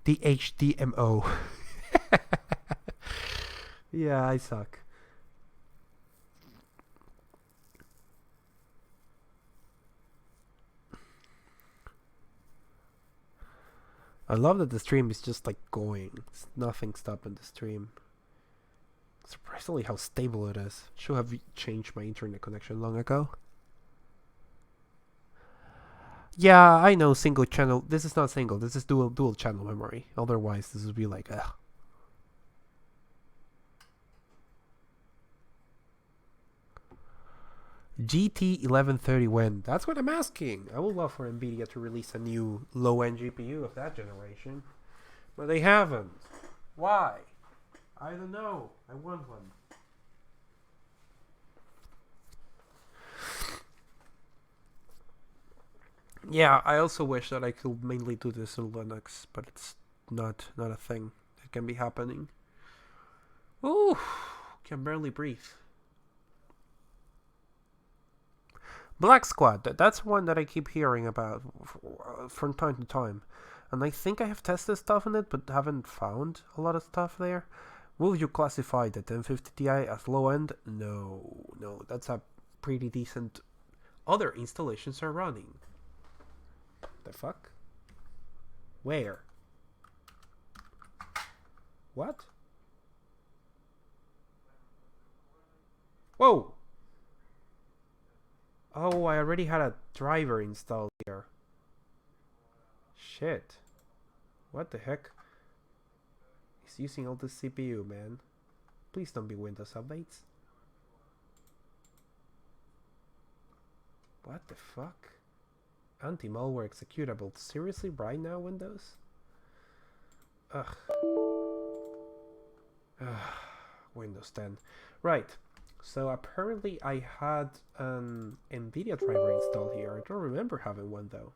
S1: The HDMO. Yeah, I suck. I love that the stream is just like going. It's nothing stopping the stream. Surprisingly how stable it is. Should have changed my internet connection long ago. Yeah, I know single channel. This is not single. This is dual channel memory. Otherwise, this would be like, ugh. GT 1130 when? That's what I'm asking. I would love for Nvidia to release a new low-end GPU of that generation. But they haven't. Why? I don't know. I want one. Yeah, I also wish that I could mainly do this in Linux, but it's not a thing that can be happening. Ooh, can barely breathe. Black Squad, that's one that I keep hearing about from time to time. And I think I have tested stuff in it, but haven't found a lot of stuff there. Will you classify the 1050 Ti as low end? No, that's a pretty decent... Other installations are running. The fuck? Where? What? Whoa! Oh, I already had a driver installed here. Shit. What the heck? He's using all the CPU, man. Please don't be Windows updates. What the fuck? Anti-malware executable. Seriously, right now, Windows? Ugh. Windows 10. Right. So apparently I had an Nvidia driver installed here. I don't remember having one though.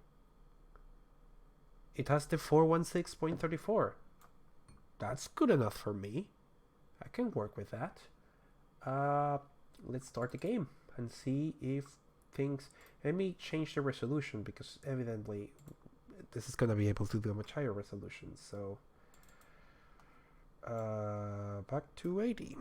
S1: It has the 416.34. That's good enough for me. I can work with that. Let's start the game and see if things... Let me change the resolution because evidently this is gonna be able to do a much higher resolution. So back to 80.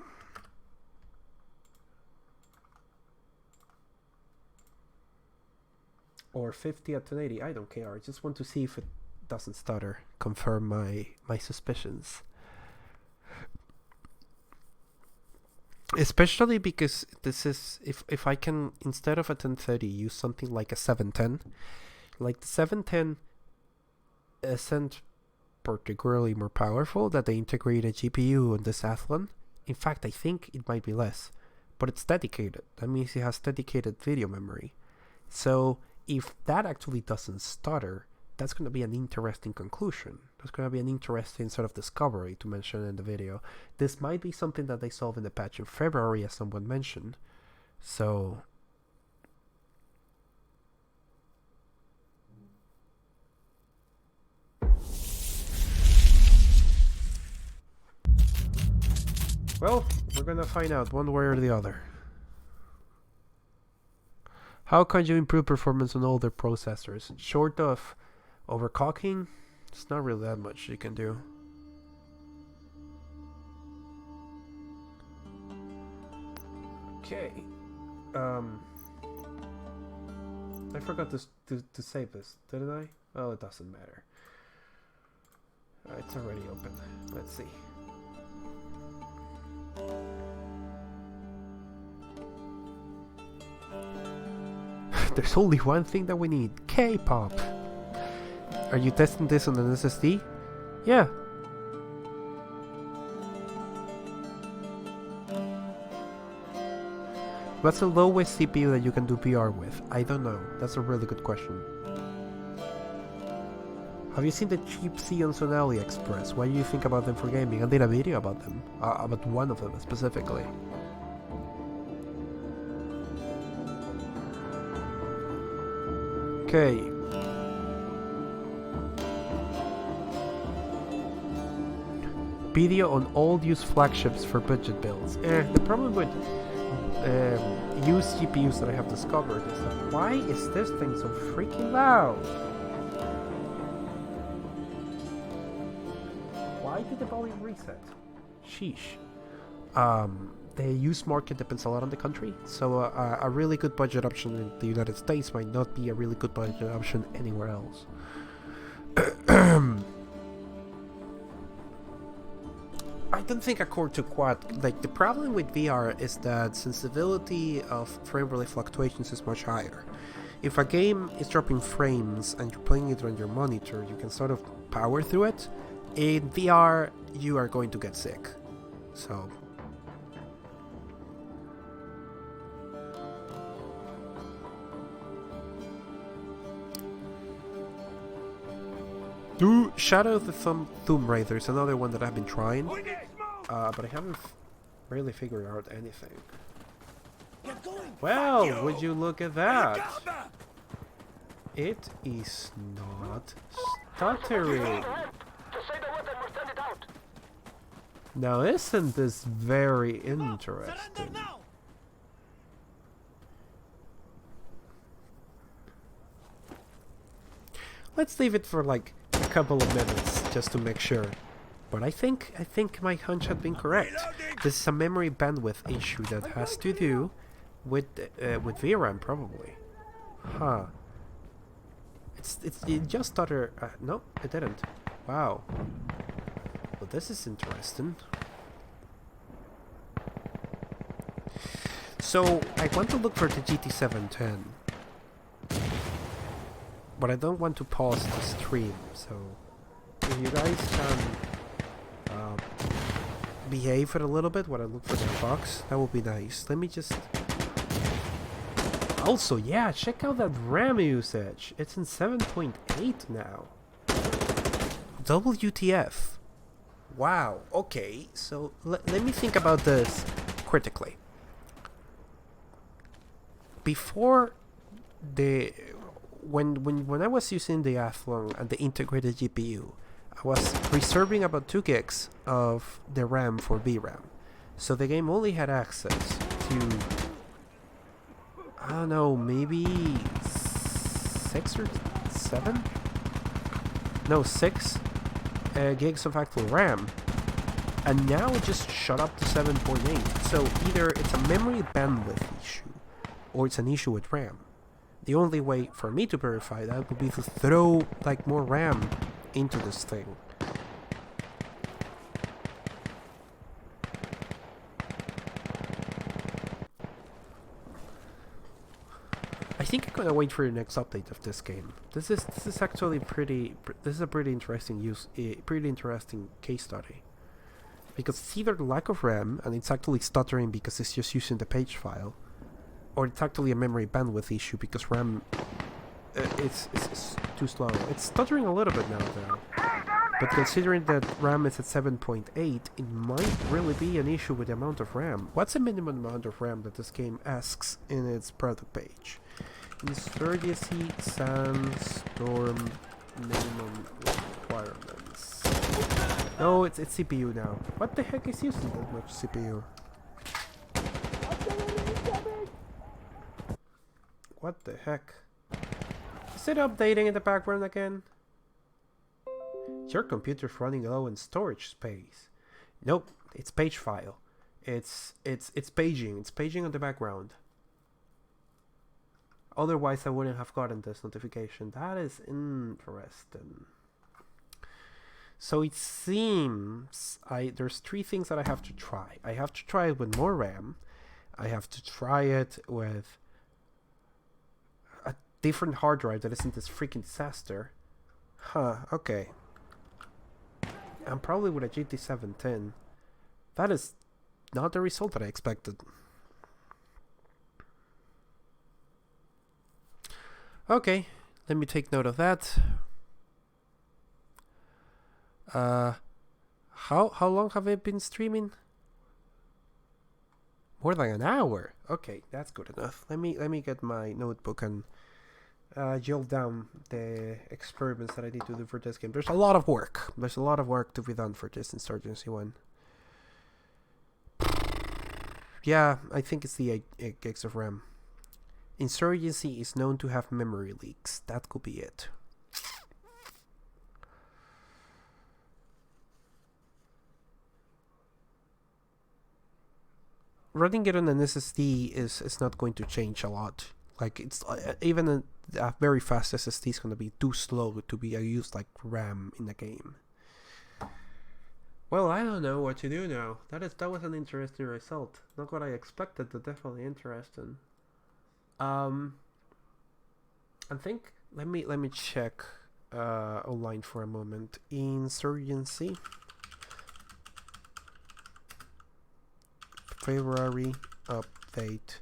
S1: Or 50 at 1080, I don't care. I just want to see if it doesn't stutter. Confirm my suspicions. Especially because this is, if I can, instead of a 1030, use something like a 710. Like the 710 isn't particularly more powerful, that they integrate a GPU on this Athlon. In fact, I think it might be less. But it's dedicated. That means it has dedicated video memory. So if that actually doesn't stutter, that's going to be an interesting conclusion. That's going to be an interesting sort of discovery to mention in the video. This might be something that they solve in the patch in February, as someone mentioned. So Well, we're gonna find out one way or the other. How can you improve performance on older processors? Short of overclocking, it's not really that much you can do. Okay. I forgot to save this, didn't I? Oh, it doesn't matter. It's already open. Let's see. There's only one thing that we need. K-pop. Are you testing this on an SSD? Yeah. What's the lowest CPU that you can do VR with? I don't know. That's a really good question. Have you seen the cheap Xeons on AliExpress? What do you think about them for gaming? I did a video about them. About one of them specifically. Okay. Video on old used flagships for budget builds. The problem with used GPUs that I have discovered is that why is this thing so freaking loud? Why did the volume reset? Sheesh. The used market depends a lot on the country, so a really good budget option in the United States might not be a really good budget option anywhere else. I don't think a core to quad. Like, the problem with VR is that sensibility of frame rate fluctuations is much higher. If a game is dropping frames and you're playing it on your monitor, you can sort of power through it. In VR, you are going to get sick. So. Shadow of the Tomb Raider is another one that I've been trying, but I haven't really figured out anything. Well, would you look at that? It is not stuttering. Now, isn't this very interesting? Let's leave it for like a couple of minutes just to make sure. But I think my hunch had been correct. This is a memory bandwidth issue that has to do with VRAM probably. Huh. It just stuttered. No, it didn't. Wow. Well, this is interesting. So I want to look for the GT710. But I don't want to pause the stream, so if you guys can behave for a little bit while I look for the box, that would be nice. Let me just... Also, yeah, check out that RAM usage. It's in 7.8 now. WTF. Wow, okay, so let me think about this critically. Before the... When I was using the Athlon and the integrated GPU, I was reserving about 2 gigs of the RAM for VRAM. So the game only had access to, I don't know, maybe 6 or 7? No, 6 gigs of actual RAM. And now it just shot up to 7.8. So either it's a memory bandwidth issue, or it's an issue with RAM. The only way for me to verify that would be to throw like more RAM into this thing. I think I'm gonna wait for the next update of this game. This is actually this is a pretty interesting case study, because it's either lack of RAM and it's actually stuttering because it's just using the page file, or it's actually a memory bandwidth issue because RAM it's too slow. It's stuttering a little bit now though. But considering that RAM is at 7.8, it might really be an issue with the amount of RAM. What's the minimum amount of RAM that this game asks in its product page? Insurgency Sandstorm minimum requirements. No, it's CPU now. What the heck is using that much CPU? What the heck? Is it updating in the background again? Your computer's running low in storage space. Nope, it's page file. It's paging. It's paging on the background. Otherwise, I wouldn't have gotten this notification. That is interesting. So it seems there's 3 things that I have to try. I have to try it with more RAM. I have to try it with a different hard drive that isn't this freaking disaster. Huh, okay. And probably with a GT 710. That is not the result that I expected. Okay, let me take note of that. How long have I been streaming? More than an hour. Okay, that's good enough. Let me get my notebook and jot down the experiments that I need to do for this game. There's a lot of work. There's a lot of work to be done for this Insurgency one. Yeah, I think it's the 8 gigs of RAM. Insurgency is known to have memory leaks. That could be it. Running it on an SSD is not going to change a lot. Like, it's even a very fast SSD is going to be too slow to be used like RAM in a game. Well, I don't know what to do now. That was an interesting result. Not what I expected, but definitely interesting. I think let me check online for a moment. Insurgency February update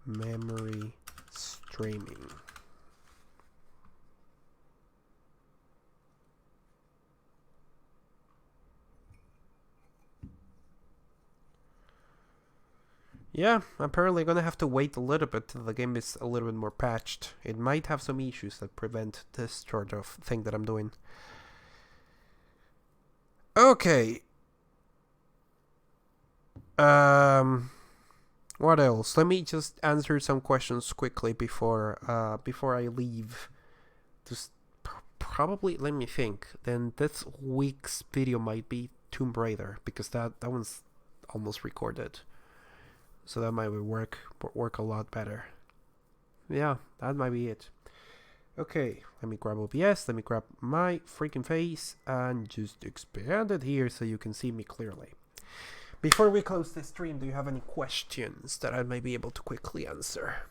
S1: memory streaming. Yeah, apparently gonna have to wait a little bit till the game is a little bit more patched. It might have some issues that prevent this sort of thing that I'm doing. Okay. What else? Let me just answer some questions quickly before I leave. Just probably, let me think. Then this week's video might be Tomb Raider, because that one's almost recorded. So that might work a lot better. Yeah, that might be it. Okay, let me grab OBS, let me grab my freaking face, and just expand it here so you can see me clearly. Before we close the stream, do you have any questions that I may be able to quickly answer?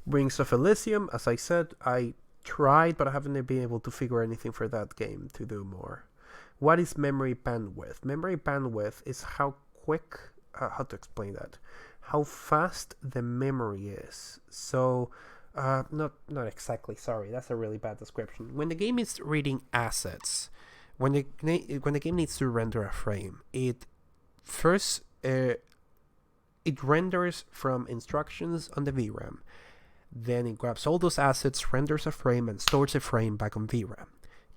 S1: Rings of Elysium, as I said, I tried, but I haven't been able to figure anything for that game to do more. What is memory bandwidth? Memory bandwidth is how quick, how to explain that? How fast the memory is. So, not exactly, sorry, that's a really bad description. When the game is reading assets, when the game needs to render a frame, it first, it renders from instructions on the VRAM. Then it grabs all those assets, renders a frame, and stores a frame back on VRAM.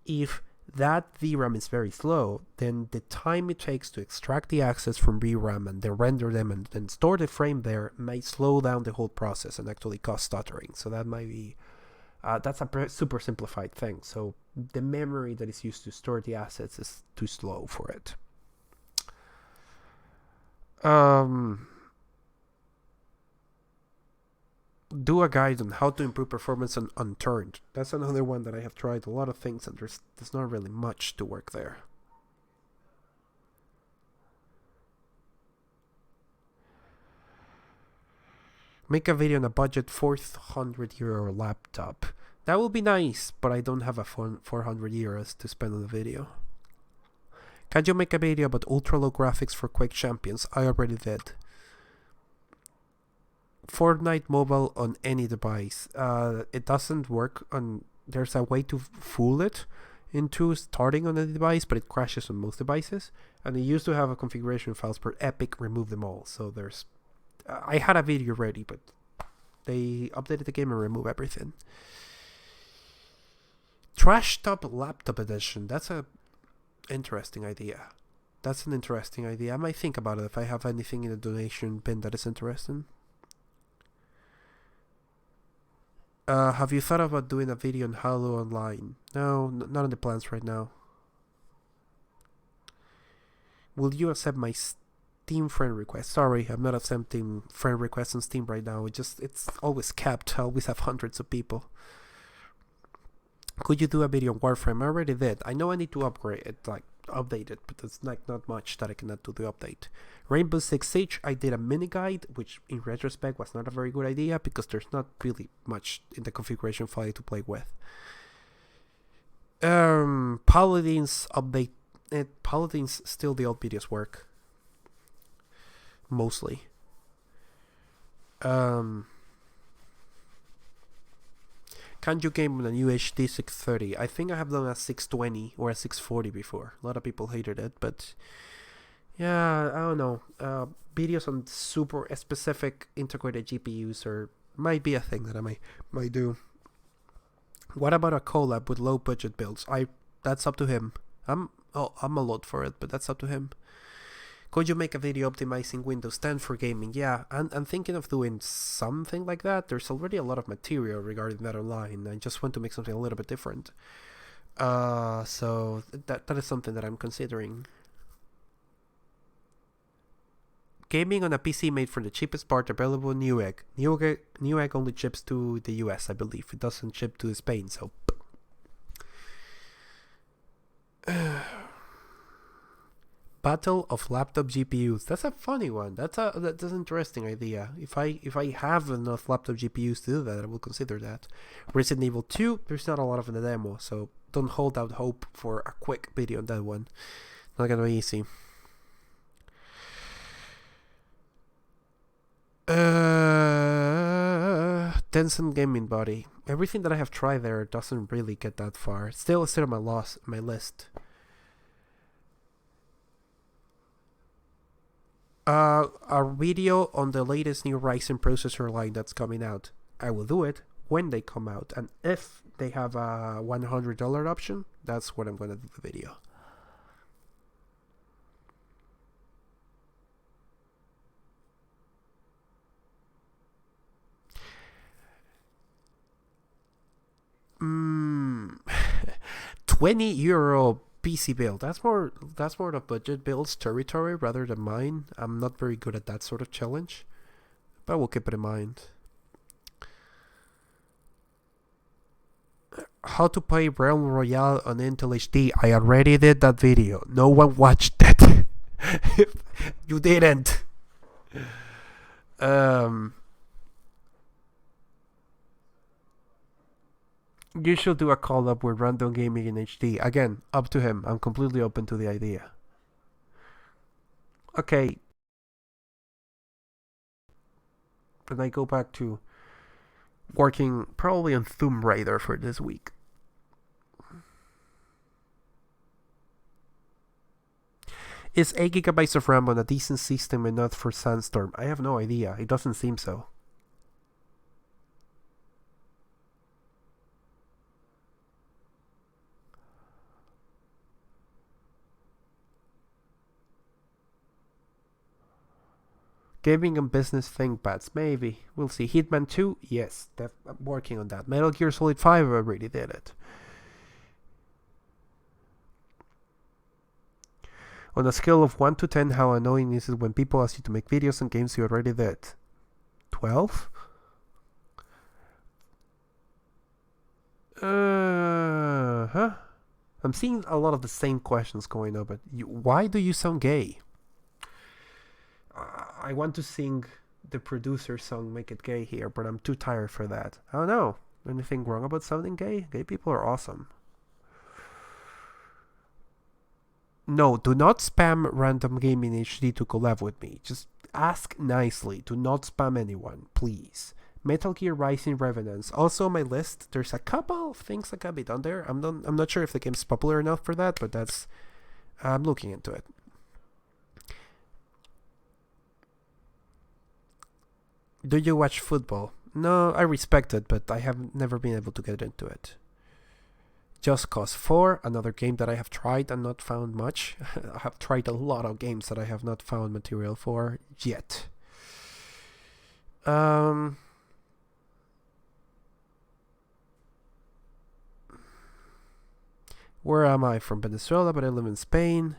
S1: If that VRAM is very slow, then the time it takes to extract the assets from VRAM and then render them and then store the frame there may slow down the whole process and actually cause stuttering. So that might be, that's a super simplified thing. So the memory that is used to store the assets is too slow for it. Do a guide on how to improve performance on Unturned. That's another one that I have tried a lot of things and there's not really much to work there. Make a video on a budget €400 laptop. That will be nice, but I don't have a €400 to spend on the video. Can you make a video about ultra low graphics for Quake Champions? I already did. Fortnite mobile on any device. It doesn't work on. There's a way to fool it into starting on a device, but it crashes on most devices. And it used to have a configuration files per Epic remove them all. So there's. I had a video ready, but they updated the game and removed everything. Trash Top Laptop Edition. That's a interesting idea. That's an interesting idea. I might think about it if I have anything in the donation bin that is interesting. Have you thought about doing a video on Halo Online? No, not in the plans right now. Will you accept my Steam friend request? Sorry, I'm not accepting friend requests on Steam right now. It's always capped. I always have hundreds of people. Could you do a video on Warframe? I already did. I know I need to upgrade it, like update it, but it's like not much that I cannot do the update. Rainbow Six Siege, I did a mini guide, which in retrospect was not a very good idea because there's not really much in the configuration file to play with. Paladins update. Paladins still the old videos work. Mostly. Can you game on a new HD 630? I think I have done a 620 or a 640 before. A lot of people hated it, but yeah, I don't know. Videos on super specific integrated GPUs might be a thing that I might do. What about a collab with low budget builds? That's up to him. I'm a lot for it, but that's up to him. Could you make a video optimizing Windows 10 for gaming? Yeah, I'm thinking of doing something like that. There's already a lot of material regarding that online. I just want to make something a little bit different. So that is something that I'm considering. Gaming on a PC made from the cheapest part available in Newegg. Newegg only ships to the US, I believe. It doesn't ship to Spain, so... Battle of laptop GPUs. That's a funny one. That's an interesting idea. If I have enough laptop GPUs to do that, I will consider that. Resident Evil 2, there's not a lot of in the demo, so don't hold out hope for a quick video on that one. Not gonna be easy. Tencent Gaming Body. Everything that I have tried there doesn't really get that far. Still on my list. A video on the latest new Ryzen processor line that's coming out. I will do it when they come out, and if they have a $100 option, that's when I'm gonna do the video. €20 PC build. That's more of budget builds territory rather than mine. I'm not very good at that sort of challenge, but we'll keep it in mind. How to play Realm Royale on Intel HD. I already did that video. No one watched it. You didn't. You should do a collab with Random Gaming in HD. Again, up to him. I'm completely open to the idea. Okay. And I go back to working probably on Tomb Raider for this week. Is 8 GB of RAM on a decent system enough for Sandstorm? I have no idea. It doesn't seem so. Gaming and business ThinkPads, maybe. We'll see. Hitman 2, yes, I'm working on that. Metal Gear Solid 5, I already did it. On a scale of 1 to 10, how annoying is it when people ask you to make videos on games you already did? 12? I'm seeing a lot of the same questions going on, but why do you sound gay? I want to sing the producer song Make It Gay here, but I'm too tired for that. I don't know. Anything wrong about sounding gay? Gay people are awesome. No, do not spam Random Gaming HD to collab with me. Just ask nicely. Do not spam anyone, please. Metal Gear Rising Revenants. Also on my list, there's a couple of things that can be done there. I'm not sure if the game's popular enough for that, but I'm looking into it. Do you watch football? No, I respect it, but I have never been able to get into it. Just Cause 4, another game that I have tried and not found much. I have tried a lot of games that I have not found material for yet. Where am I? From Venezuela, but I live in Spain.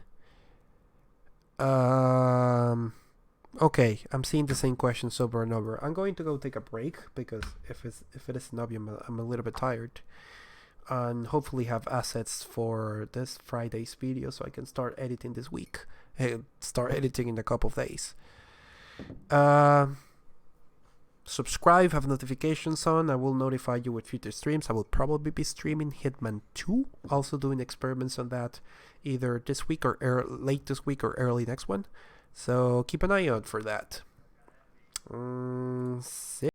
S1: Okay, I'm seeing the same questions over and over. I'm going to go take a break because if it is an obvious, I'm a little bit tired, and hopefully have assets for this Friday's video so I can start editing this week. Start editing in a couple of days. Subscribe, have notifications on. I will notify you with future streams. I will probably be streaming Hitman 2, also doing experiments on that either this week or late this week or early next one. So keep an eye out for that.